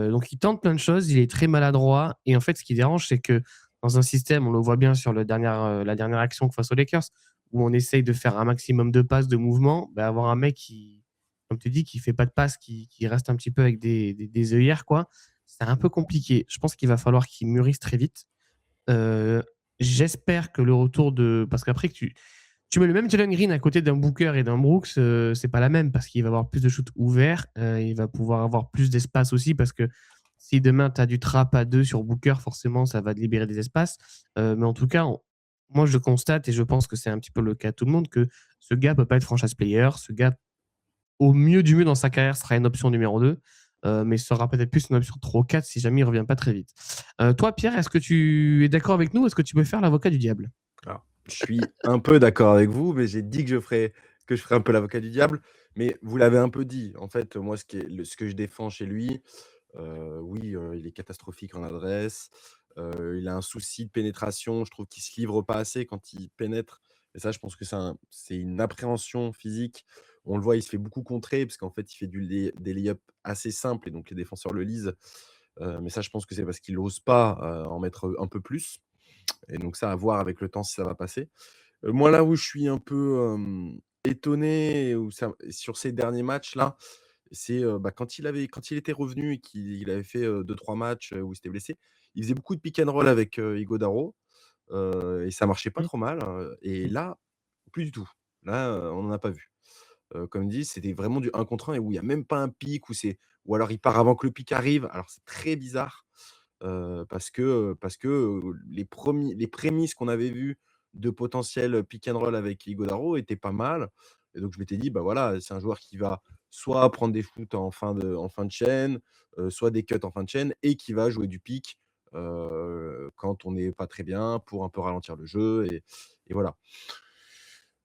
[SPEAKER 1] Donc, il tente plein de choses, il est très maladroit. Et en fait, ce qui dérange, c'est que dans un système, on le voit bien sur la dernière action face aux Lakers, où on essaye de faire un maximum de passes, de mouvements, bah, avoir un mec qui, comme tu dis, qui fait pas de passes, qui reste un petit peu avec des œillères, quoi, c'est un peu compliqué. Je pense qu'il va falloir qu'il mûrisse très vite. J'espère que le retour de. Parce qu'après, que tu mets le même Jalen Green à côté d'un Booker et d'un Brooks, c'est pas la même parce qu'il va avoir plus de shoots ouverts, il va pouvoir avoir plus d'espace aussi parce que si demain tu as du trap à 2 sur Booker, forcément ça va te libérer des espaces. Mais en tout cas, moi je constate et je pense que c'est un petit peu le cas de tout le monde que ce gars peut pas être franchise player. Ce gars, au mieux du mieux dans sa carrière, sera une option numéro 2. Mais sera peut-être plus une option 3 ou 4 si jamais il ne revient pas très vite. Toi, Pierre, est-ce que tu es d'accord avec nous? Est-ce que tu peux faire l'avocat du diable?
[SPEAKER 3] Alors, je suis un peu d'accord avec vous, mais j'ai dit que je ferais un peu l'avocat du diable. Mais vous l'avez un peu dit. En fait, moi, ce que je défends chez lui, oui, il est catastrophique en adresse. Il a un souci de pénétration. Je trouve qu'il se livre pas assez quand il pénètre. Et ça, je pense que c'est une appréhension physique. On le voit, il se fait beaucoup contrer parce qu'en fait, il fait des lay-ups assez simples et donc les défenseurs le lisent. Mais ça, je pense que c'est parce qu'il n'ose pas en mettre un peu plus. Et donc ça, à voir avec le temps si ça va passer. Moi, là où je suis un peu étonné sur ces derniers matchs-là, c'est bah, quand il était revenu et qu'il avait fait 2-3 matchs où il s'était blessé, il faisait beaucoup de pick and roll avec Ighodaro et ça marchait pas
[SPEAKER 1] Mmh.
[SPEAKER 3] trop mal. Et là, plus du tout. Là, on n'en a pas vu. Comme dit, c'était vraiment du 1 contre 1 et où il y a même pas un pic, ou alors il part avant que le pic arrive. Alors c'est très bizarre, parce que les prémices qu'on avait vues de potentiel pick and roll avec Ighodaro étaient pas mal. Et donc je m'étais dit: «Bah, voilà, c'est un joueur qui va soit prendre des shoots en fin de chaîne, soit des cuts en fin de chaîne et qui va jouer du pick, quand on n'est pas très bien pour un peu ralentir le jeu», et voilà.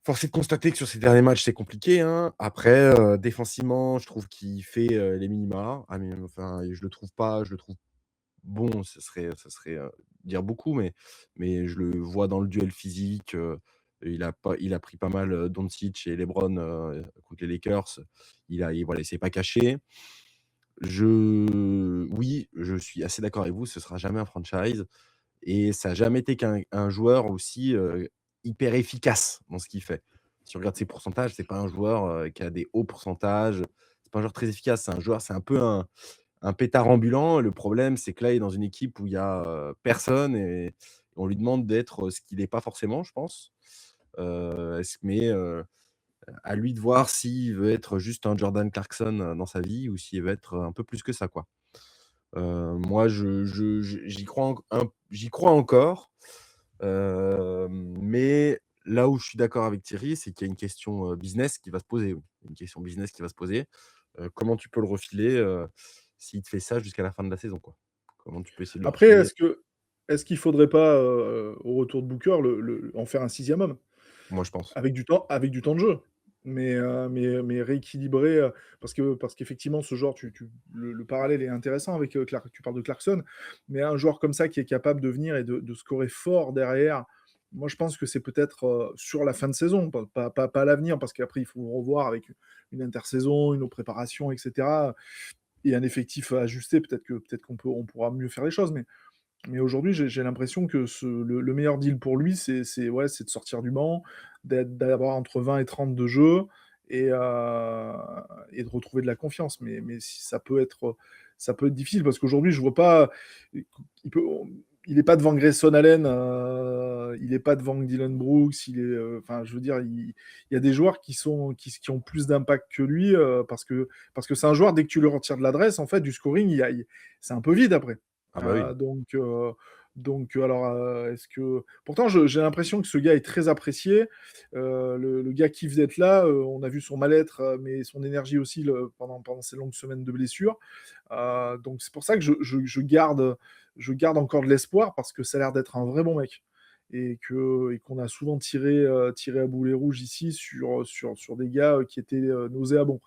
[SPEAKER 3] Force est de constater que sur ces derniers matchs, c'est compliqué, hein. Après, défensivement, je trouve qu'il fait les minima. Ah, mais enfin, je le trouve bon, ce serait dire beaucoup, mais je le vois dans le duel physique. Il a pris pas mal Doncic et LeBron contre les Lakers. Voilà, il s'est pas caché. Oui, je suis assez d'accord avec vous, ce sera jamais un franchise et ça a jamais été qu'un joueur aussi hyper efficace dans ce qu'il fait. Si on regarde ses pourcentages, c'est pas un joueur qui a des hauts pourcentages, c'est pas un joueur très efficace, c'est un peu un pétard ambulant. Le problème, c'est que là, il est dans une équipe où il y a personne et on lui demande d'être ce qu'il n'est pas forcément, je pense. Mais à lui de voir s'il veut être juste un Jordan Clarkson dans sa vie ou s'il veut être un peu plus que ça, quoi. Moi, j'y crois encore, mais là où je suis d'accord avec Thierry, c'est qu'il y a une question business qui va se poser, oui. Une question business qui va se poser. Comment tu peux le refiler s'il te fait ça jusqu'à la fin de la saison, quoi? Comment tu peux essayer de le
[SPEAKER 2] Après,
[SPEAKER 3] refiler?
[SPEAKER 2] est-ce qu'il faudrait pas, au retour de Booker, en faire un sixième homme?
[SPEAKER 3] Moi, je pense.
[SPEAKER 2] Avec du temps de jeu, mais rééquilibrer, parce qu'effectivement ce genre le parallèle est intéressant avec, tu parles de Clarkson, mais un joueur comme ça qui est capable de venir et de scorer fort derrière, moi je pense que c'est peut-être, sur la fin de saison, pas à l'avenir parce qu'après il faut revoir avec une intersaison, une autre préparation et cetera et un effectif ajusté, peut-être on pourra mieux faire les choses, mais aujourd'hui, j'ai l'impression que le meilleur deal pour lui, c'est de sortir du banc, d'avoir entre 20 et 30 de jeux et, et de retrouver de la confiance. Mais si ça peut être difficile parce qu'aujourd'hui, je vois pas. Il peut, il n'est pas devant Grayson Allen, il n'est pas devant Dylan Brooks. Enfin, je veux dire, il y a des joueurs qui ont plus d'impact que lui parce que c'est un joueur, dès que tu le retires de l'adresse, en fait, du scoring, c'est un peu vide après.
[SPEAKER 3] Ah bah oui.
[SPEAKER 2] Euh, donc, euh, alors, est-ce que. Pourtant, j'ai l'impression que ce gars est très apprécié. Le gars kiffe d'être là. On a vu son mal-être, mais son énergie aussi pendant ces longues semaines de blessures. Donc, c'est pour ça que je garde encore de l'espoir parce que ça a l'air d'être un vrai bon mec. Et qu'on a souvent tiré à boulet rouge ici sur des gars qui étaient nauséabonds.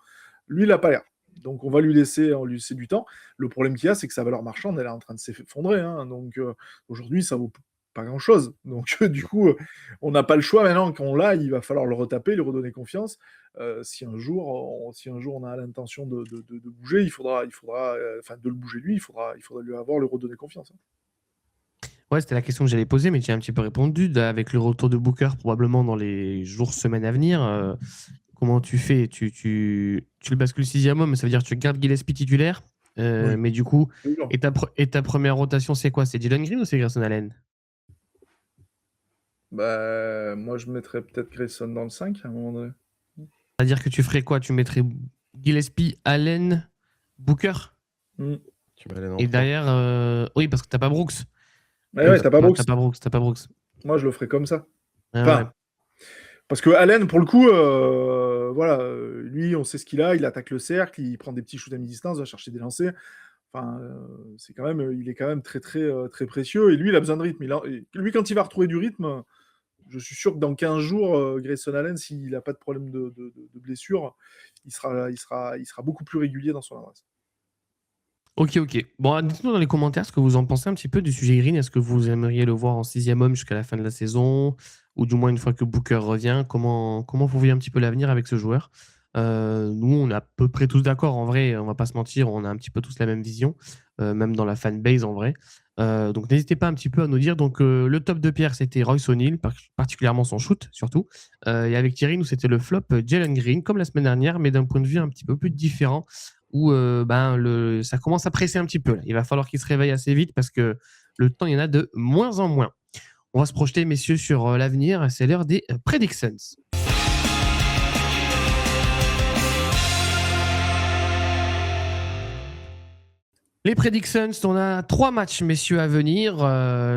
[SPEAKER 2] Lui, il n'a pas l'air. Donc on va lui laisser du temps. Le problème qu'il y a, c'est que sa valeur marchande, elle est en train de s'effondrer. Hein. Donc aujourd'hui, ça vaut pas grand-chose. Donc, du coup, on n'a pas le choix maintenant. Quand on l'a, il va falloir le retaper, lui redonner confiance. Si un jour on a l'intention de bouger, il faudra de le bouger lui, il faudra lui redonner confiance.
[SPEAKER 1] Ouais, c'était la question que j'allais poser, mais tu as un petit peu répondu. Avec le retour de Booker, probablement dans les jours, semaines à venir, comment tu fais tu le bascules 6e homme, ça veut dire que tu gardes Gillespie titulaire,
[SPEAKER 2] Oui.
[SPEAKER 1] mais du coup,
[SPEAKER 2] Toujours.
[SPEAKER 1] et ta première rotation, c'est quoi? C'est Jalen Green ou c'est Grayson Allen?
[SPEAKER 2] Bah, moi, je mettrais peut-être Grayson dans le 5 à un moment donné.
[SPEAKER 1] C'est-à-dire que tu ferais quoi? Tu mettrais Gillespie, Allen, Booker?
[SPEAKER 3] Tu mets Allen en
[SPEAKER 1] Et
[SPEAKER 3] 3.
[SPEAKER 1] derrière, oui, parce que t'as pas Brooks.
[SPEAKER 2] Ouais, t'as pas Brooks.
[SPEAKER 1] T'as pas Brooks.
[SPEAKER 2] Moi, je le ferais comme ça.
[SPEAKER 1] Ah,
[SPEAKER 2] Enfin,
[SPEAKER 1] ouais.
[SPEAKER 2] parce que Allen, pour le coup, voilà, lui, on sait ce qu'il a. Il attaque le cercle, il prend des petits shoots à mi-distance, va chercher des lancers. Enfin, il est quand même très, très, très précieux. Et lui, il a besoin de rythme. Lui, quand il va retrouver du rythme, je suis sûr que dans 15 jours, Grayson Allen, s'il n'a pas de problème de blessure, il sera beaucoup plus régulier dans son adresse.
[SPEAKER 1] Ok. Bon, dites-nous dans les commentaires ce que vous en pensez un petit peu du sujet Green. Est-ce que vous aimeriez le voir en 6e homme jusqu'à la fin de la saison, ou du moins une fois que Booker revient? Comment vous voyez un petit peu l'avenir avec ce joueur? Nous, on est à peu près tous d'accord. En vrai, on va pas se mentir, on a un petit peu tous la même vision, même dans la fanbase en vrai. Donc n'hésitez pas un petit peu à nous dire. Donc le top de Pierre, c'était Royce O'Neal, particulièrement son shoot surtout. Et avec Thierry, nous, c'était le flop Jalen Green, comme la semaine dernière, mais d'un point de vue un petit peu plus différent, où ça commence à presser un petit peu. Là. Il va falloir qu'il se réveille assez vite parce que le temps, il y en a de moins en moins. On va se projeter, messieurs, sur l'avenir. C'est l'heure des predictions. Les predictions, on a 3 matchs, messieurs, à venir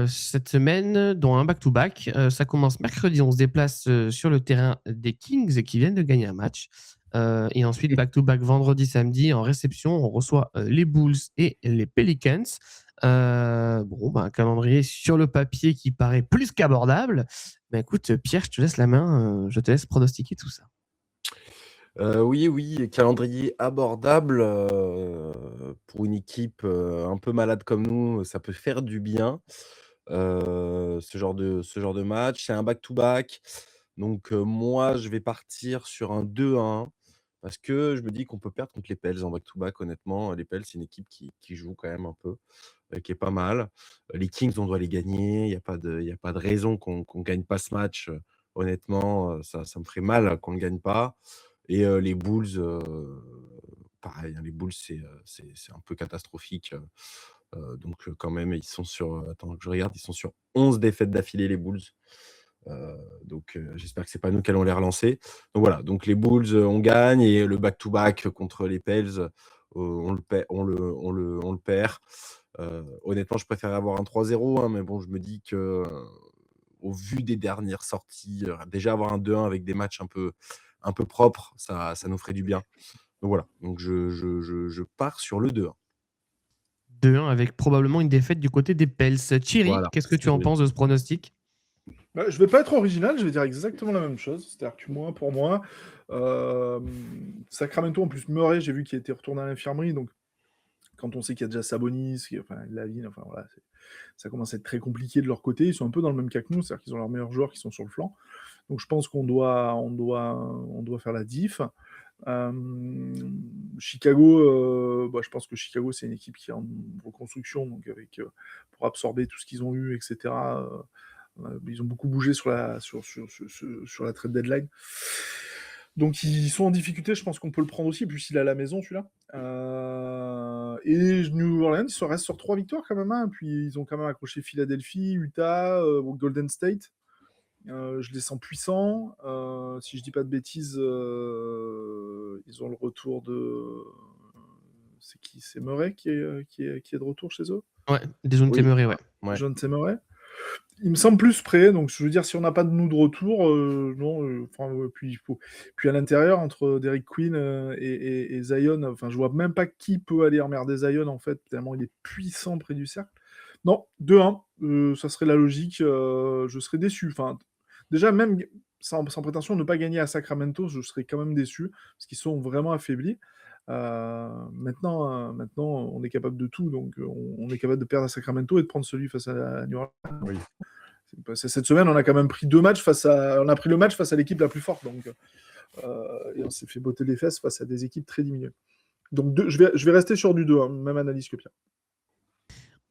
[SPEAKER 1] cette semaine, dont un back-to-back. Ça commence mercredi, on se déplace sur le terrain des Kings qui viennent de gagner un match. Et ensuite, back-to-back vendredi, samedi, en réception, on reçoit les Bulls et les Pelicans. Un calendrier sur le papier qui paraît plus qu'abordable. Mais écoute, Pierre, je te laisse la main, je te laisse pronostiquer tout ça.
[SPEAKER 3] Oui, calendrier abordable pour une équipe un peu malade comme nous, ça peut faire du bien. Ce genre de match. C'est un back-to-back. Donc, moi, je vais partir sur un 2-1 parce que je me dis qu'on peut perdre contre les Pels en back-to-back, honnêtement. Les Pels, c'est une équipe qui joue quand même un peu, qui est pas mal. Les Kings, on doit les gagner. Il y a pas de raison qu'on gagne pas ce match. Honnêtement, ça me ferait mal qu'on ne gagne pas. Et les Bulls, pareil, hein, les Bulls, c'est un peu catastrophique. Donc, quand même, ils sont sur, attends que je regarde, ils sont sur 11 défaites d'affilée, les Bulls. Donc, j'espère que c'est pas nous qui allons les relancer. Donc voilà, donc les Bulls, on gagne, et le back-to-back contre les Pels, on le perd. Honnêtement, je préférerais avoir un 3-0, hein, mais bon, je me dis que, au vu des dernières sorties, déjà avoir un 2-1 avec des matchs un peu propres, ça nous ferait du bien. Donc voilà, donc je pars sur le 2-1.
[SPEAKER 1] 2-1 avec probablement une défaite du côté des Pels. Thierry,
[SPEAKER 3] Voilà,
[SPEAKER 1] qu'est-ce que tu en penses de ce pronostic?
[SPEAKER 2] Bah, je vais pas être original, je vais dire exactement la même chose. C'est-à-dire que pour moi, Sacramento, en plus, Murray, j'ai vu qu'il était retourné à l'infirmerie, donc quand on sait qu'il y a déjà Sabonis, Lavine, enfin voilà, ça commence à être très compliqué de leur côté. Ils sont un peu dans le même cas que nous, c'est-à-dire qu'ils ont leurs meilleurs joueurs qui sont sur le flanc. Donc je pense qu'on doit faire la diff. Chicago, je pense que Chicago, c'est une équipe qui est en reconstruction, donc pour absorber tout ce qu'ils ont eu, etc. Ils ont beaucoup bougé sur la trade deadline. Donc ils sont en difficulté, je pense qu'on peut le prendre aussi, puis il est à la maison celui-là. Et New Orleans, ils restent sur 3 victoires quand même, hein. Puis ils ont quand même accroché Philadelphie, Utah, Golden State. Je les sens puissants. Si je dis pas de bêtises, ils ont le retour de... C'est qui? C'est Murray qui est de retour chez eux?
[SPEAKER 1] Ouais, Dejounte Murray, ouais.
[SPEAKER 2] Dejounte Murray. Il me semble plus prêt, donc je veux dire, si on n'a pas de nous de retour, non, puis à l'intérieur, entre Derrick Queen et Zion, enfin, je vois même pas qui peut aller emmerder Zion, en fait, tellement il est puissant près du cercle. Non, 2-1, ça serait la logique, je serais déçu. Enfin, déjà, même sans prétention, ne pas gagner à Sacramento, je serais quand même déçu, parce qu'ils sont vraiment affaiblis. Maintenant, on est capable de tout, donc on est capable de perdre à Sacramento et de prendre celui face à New Orleans.
[SPEAKER 3] Oui.
[SPEAKER 2] Cette semaine, on a quand même pris 2 matchs on a pris le match face à l'équipe la plus forte. Donc, et on s'est fait botter les fesses face à des équipes très diminuées. Donc, je vais rester sur du 2, hein, même analyse que Pierre.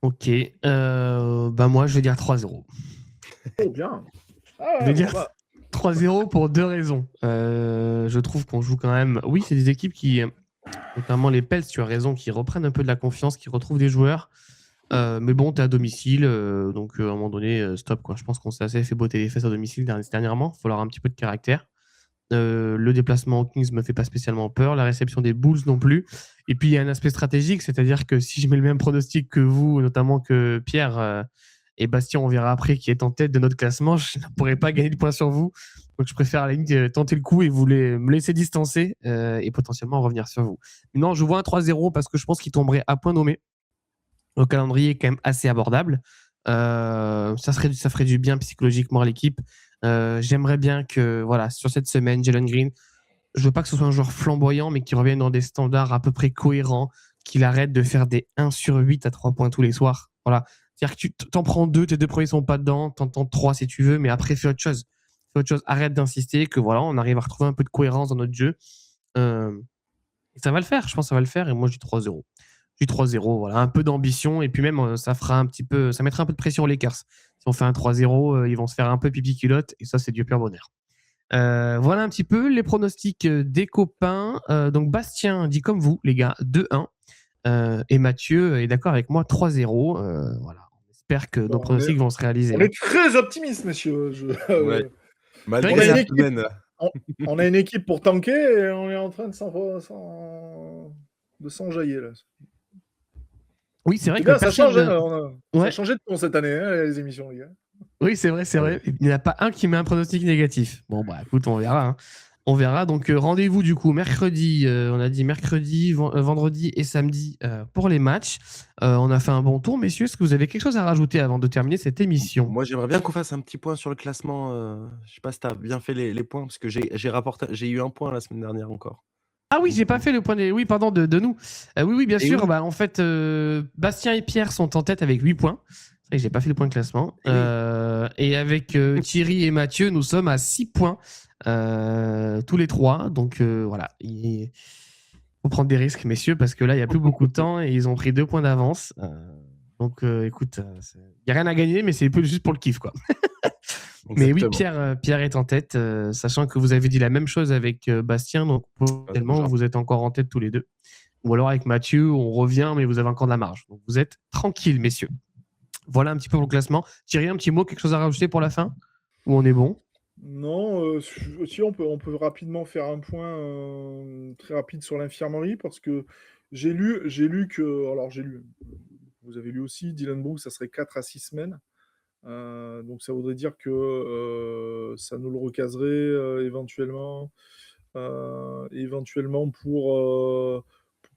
[SPEAKER 1] Ok. Moi, je vais dire 3-0.
[SPEAKER 2] Oh, bien.
[SPEAKER 1] Je vais dire 3-0 pour 2 raisons. Je trouve qu'on joue quand même... Oui, c'est des équipes qui, notamment les Pels, tu as raison, qui reprennent un peu de la confiance, qui retrouvent des joueurs. Mais bon, t'es à domicile, donc à un moment donné, stop, quoi. Je pense qu'on s'est assez fait botter les fesses à domicile dernièrement. Il faut avoir un petit peu de caractère. Le déplacement aux Kings me fait pas spécialement peur. La réception des Bulls non plus. Et puis, il y a un aspect stratégique, c'est-à-dire que si je mets le même pronostic que vous, notamment que Pierre et Bastien, on verra après, qui est en tête de notre classement, je ne pourrais pas gagner de points sur vous. Donc, je préfère à la limite tenter le coup et vous me laisser distancer et potentiellement revenir sur vous. Non, je vois un 3-0 parce que je pense qu'il tomberait à point nommé. Le calendrier est quand même assez abordable. Ça ferait du bien psychologiquement à l'équipe. J'aimerais bien que, voilà, sur cette semaine, Jalen Green, je veux pas que ce soit un joueur flamboyant, mais qu'il revienne dans des standards à peu près cohérents, qu'il arrête de faire des 1 sur 8 à 3 points tous les soirs. Voilà. C'est-à-dire que tu t'en prends 2, tes 2 premiers sont pas dedans, t'en tentes 3 si tu veux, mais après, fais autre chose. Arrête d'insister, que voilà, on arrive à retrouver un peu de cohérence dans notre jeu. Et ça va le faire, je pense que ça va le faire, et moi, je dis 3-0. Du 3-0, voilà, un peu d'ambition, et puis même ça mettra un peu de pression aux Lakers. Si on fait un 3-0, ils vont se faire un peu pipi culotte, et ça, c'est Dieu pur bonheur. Voilà un petit peu les pronostics des copains. Donc Bastien dit comme vous, les gars, 2-1. Et Mathieu est d'accord avec moi, 3-0. Voilà. On espère que nos pronostics vont se réaliser.
[SPEAKER 2] On est très optimistes, messieurs.
[SPEAKER 3] Ouais. Malgré
[SPEAKER 2] On a
[SPEAKER 3] la
[SPEAKER 2] une
[SPEAKER 3] semaine.
[SPEAKER 2] on a une équipe pour tanker et on est en train de s'enjailler là.
[SPEAKER 1] Oui, c'est vrai
[SPEAKER 2] C'est
[SPEAKER 1] que
[SPEAKER 2] bien, ça change.
[SPEAKER 1] personne...
[SPEAKER 2] Ça a changé de ton cette année, hein, les émissions, les gars.
[SPEAKER 1] Oui, c'est vrai. Il n'y en a pas un qui met un pronostic négatif. Bon, bah écoute, on verra. Hein. On verra. Donc, rendez-vous du coup mercredi. On a dit mercredi, vendredi et samedi pour les matchs. On a fait un bon tour, messieurs. Est-ce que vous avez quelque chose à rajouter avant de terminer cette émission?
[SPEAKER 3] Moi, j'aimerais bien qu'on fasse un petit point sur le classement. Je sais pas si tu as bien fait les points, parce que j'ai eu un point la semaine dernière encore.
[SPEAKER 1] Ah oui, j'ai pas fait le point des... Oui, pardon, de nous. Oui, bien sûr.
[SPEAKER 3] Oui.
[SPEAKER 1] Bah, en fait, Bastien et Pierre sont en tête avec 8 points. C'est vrai que j'ai pas fait le point de classement. Et avec Thierry et Mathieu, nous sommes à 6 points tous les 3. Donc voilà, il faut prendre des risques, messieurs, parce que là, il n'y a plus beaucoup de temps et ils ont pris 2 points d'avance. Donc écoute, il n'y a rien à gagner, mais c'est juste pour le kiff, quoi. Mais oui, Pierre est en tête, sachant que vous avez dit la même chose avec Bastien, donc potentiellement vous êtes encore en tête tous les deux. Ou alors avec Mathieu, on revient, mais vous avez encore de la marge. Donc vous êtes tranquilles, messieurs. Voilà un petit peu pour le classement. Thierry, un petit mot, quelque chose à rajouter pour la fin? Ou on est bon?
[SPEAKER 2] Non, si on peut rapidement faire un point très rapide sur l'infirmerie, parce que j'ai lu que... Alors j'ai lu, vous avez lu aussi, Dylan Brooks, ça serait 4 à 6 semaines. Donc ça voudrait dire que ça nous le recaserait éventuellement pour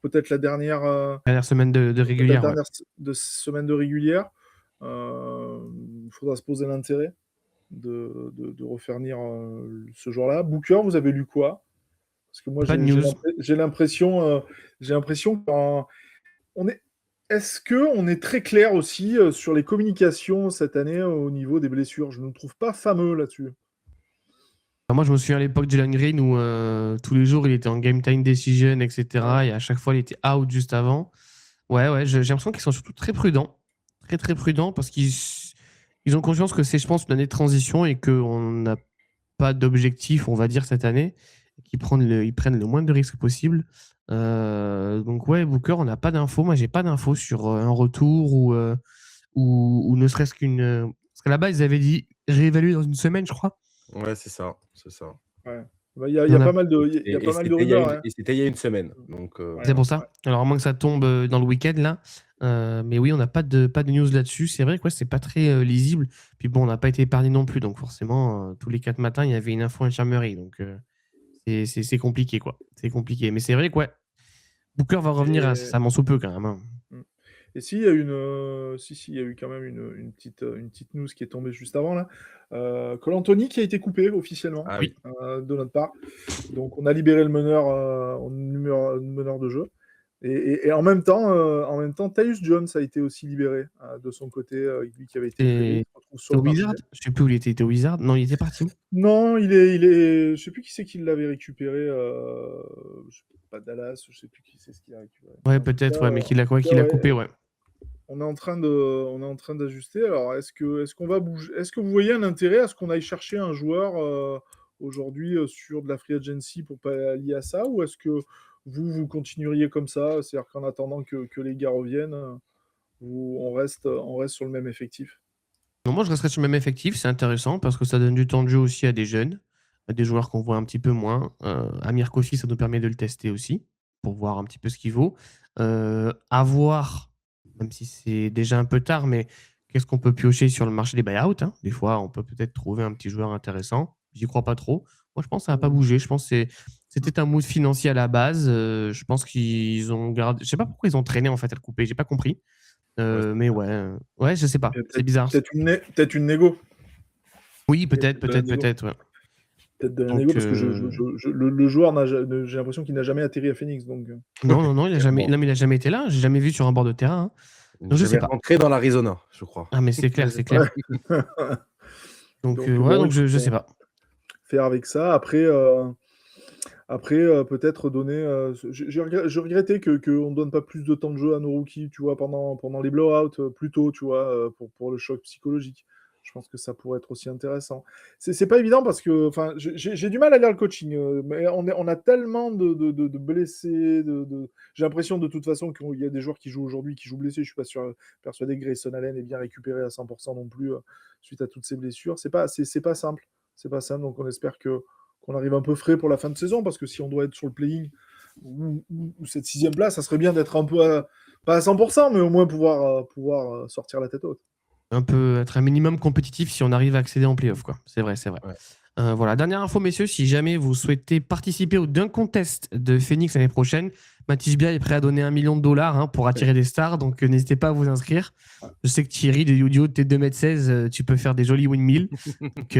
[SPEAKER 2] peut-être la dernière
[SPEAKER 1] semaine de régulière.
[SPEAKER 2] La dernière semaine de régulière. Il faudra se poser l'intérêt de refaire venir ce jour-là. Booker, vous avez lu quoi? Parce que moi j'ai l'impression qu'on est... Est-ce qu'on est très clair aussi sur les communications cette année au niveau des blessures? Je ne me trouve pas fameux là-dessus.
[SPEAKER 1] Moi, je me souviens à l'époque de Jalen Green où tous les jours, il était en game time decision, etc. Et à chaque fois, il était out juste avant. Ouais, j'ai l'impression qu'ils sont surtout très prudents. Très, très prudents parce qu'ils ont conscience que c'est, je pense, une année de transition et qu'on n'a pas d'objectif, on va dire, cette année. Ils prennent le moins de risques possible. Donc, ouais, Booker, on n'a pas d'infos. Moi, j'ai pas d'infos sur un retour ou ne serait-ce qu'une. Parce qu'à la base, ils avaient dit réévaluer dans une semaine, je crois.
[SPEAKER 3] Ouais, c'est ça.
[SPEAKER 2] Ouais. Il y a pas mal de rumeurs.
[SPEAKER 3] Et c'était il y a une semaine. Donc,
[SPEAKER 1] c'est pour ça. Alors, à moins que ça tombe dans le week-end, là. Mais oui, on n'a pas de news là-dessus. C'est vrai que c'est pas très lisible. Puis bon, on n'a pas été épargné non plus. Donc, forcément, tous les 4 matins, il y avait une info infirmerie. Donc, c'est compliqué, quoi. C'est compliqué. Mais c'est vrai que, ouais, Booker va revenir incessamment sous peu, quand même. Hein.
[SPEAKER 2] Et s'il y a il y a eu quand même une petite news qui est tombée juste avant là. Cole Anthony qui a été coupé officiellement de notre part. Donc on a libéré le meneur de jeu. Et en même temps, Tyus Jones a été aussi libéré de son côté, lui qui avait été tradé, il se retrouve sur
[SPEAKER 1] Au
[SPEAKER 2] le marché.
[SPEAKER 1] Wizard? Je sais plus où il était au Wizard? Non, il était parti où?
[SPEAKER 2] Non, il est, je sais plus qui c'est qui l'avait récupéré. Je sais pas, Dallas, je sais plus qui c'est ce qui a récupéré.
[SPEAKER 1] Ouais, peut-être, ouais, mais qu'il a coupé, ouais.
[SPEAKER 2] On est en train d'ajuster. Alors, est-ce qu'on va bouger? Est-ce que vous voyez un intérêt à ce qu'on aille chercher un joueur aujourd'hui sur de la free agency pour pallier à ça, ou est-ce que vous continueriez comme ça, c'est-à-dire qu'en attendant que les gars reviennent, on reste sur le même effectif?
[SPEAKER 1] Non, moi, je resterai sur le même effectif. C'est intéressant parce que ça donne du temps de jeu aussi à des jeunes, à des joueurs qu'on voit un petit peu moins. Amir Kofi, ça nous permet de le tester aussi pour voir un petit peu ce qu'il vaut. À voir, même si c'est déjà un peu tard, mais qu'est-ce qu'on peut piocher sur le marché des buyouts, hein. Des fois, on peut peut-être trouver un petit joueur intéressant. J'y crois pas trop. Moi, je pense que ça n'a pas bougé. Je pense que c'était un move financier à la base. Je pense qu'ils ont gardé. Je sais pas pourquoi ils ont traîné en fait à le couper. J'ai pas compris. Mais ouais, je sais pas. C'est bizarre.
[SPEAKER 2] Peut-être une négo.
[SPEAKER 1] Oui, peut-être, ouais.
[SPEAKER 2] Peut-être de la négo, parce que le joueur, j'ai l'impression qu'il n'a jamais atterri à Phoenix. Donc...
[SPEAKER 1] Non, il a jamais été là. J'ai jamais vu sur un bord de terrain.
[SPEAKER 3] Hein. Donc, je sais pas. Rentré dans l'Arizona, je crois.
[SPEAKER 1] Ah, mais c'est clair. Donc, je sais pas.
[SPEAKER 2] Faire avec ça. Après, peut-être donner. Je regrettais qu'on ne donne pas plus de temps de jeu à nos rookies, tu vois, pendant les blowouts, plus tôt, tu vois, pour le choc psychologique. Je pense que ça pourrait être aussi intéressant. C'est pas évident parce que j'ai du mal à lire le coaching. Mais on a tellement de blessés. J'ai l'impression de toute façon qu'il y a des joueurs qui jouent aujourd'hui, qui jouent blessés. Je suis pas persuadé que Grayson Allen est bien récupéré à 100% non plus suite à toutes ces blessures. C'est pas simple. C'est pas simple. Donc on espère qu'on arrive un peu frais pour la fin de saison, parce que si on doit être sur le playing ou cette 6e place, ça serait bien d'être un peu pas à 100%, mais au moins pouvoir sortir la tête haute.
[SPEAKER 1] Un peu être un minimum compétitif si on arrive à accéder en playoff, quoi. C'est vrai.
[SPEAKER 3] Ouais.
[SPEAKER 1] Voilà, dernière info, messieurs, si jamais vous souhaitez participer au Dunk Contest de Phoenix l'année prochaine, Matisse Bia est prêt à donner $1 million pour attirer des stars, donc n'hésitez pas à vous inscrire. Je sais que Thierry de Youdio, t'es 2m16, tu peux faire des jolis windmills. Donc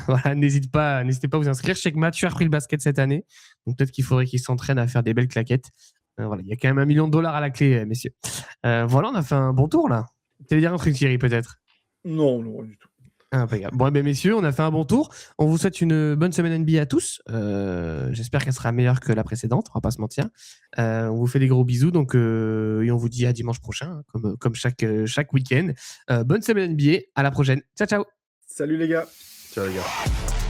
[SPEAKER 1] voilà, n'hésitez pas à vous inscrire. Je sais que Mathieu a repris le basket cette année, donc peut-être qu'il faudrait qu'il s'entraîne à faire des belles claquettes. Voilà, il y a quand même $1 million à la clé, messieurs. Voilà, on a fait un bon tour là. Tu allais dire un truc, Thierry, peut-être?
[SPEAKER 2] Non, du tout.
[SPEAKER 1] Impeccable. Bon, messieurs, on a fait un bon tour. On vous souhaite une bonne semaine NBA à tous. J'espère qu'elle sera meilleure que la précédente, on va pas se mentir. On vous fait des gros bisous, donc, et on vous dit à dimanche prochain, comme chaque week-end. Bonne semaine NBA, à la prochaine. Ciao.
[SPEAKER 2] Salut les gars.
[SPEAKER 3] Ciao les gars.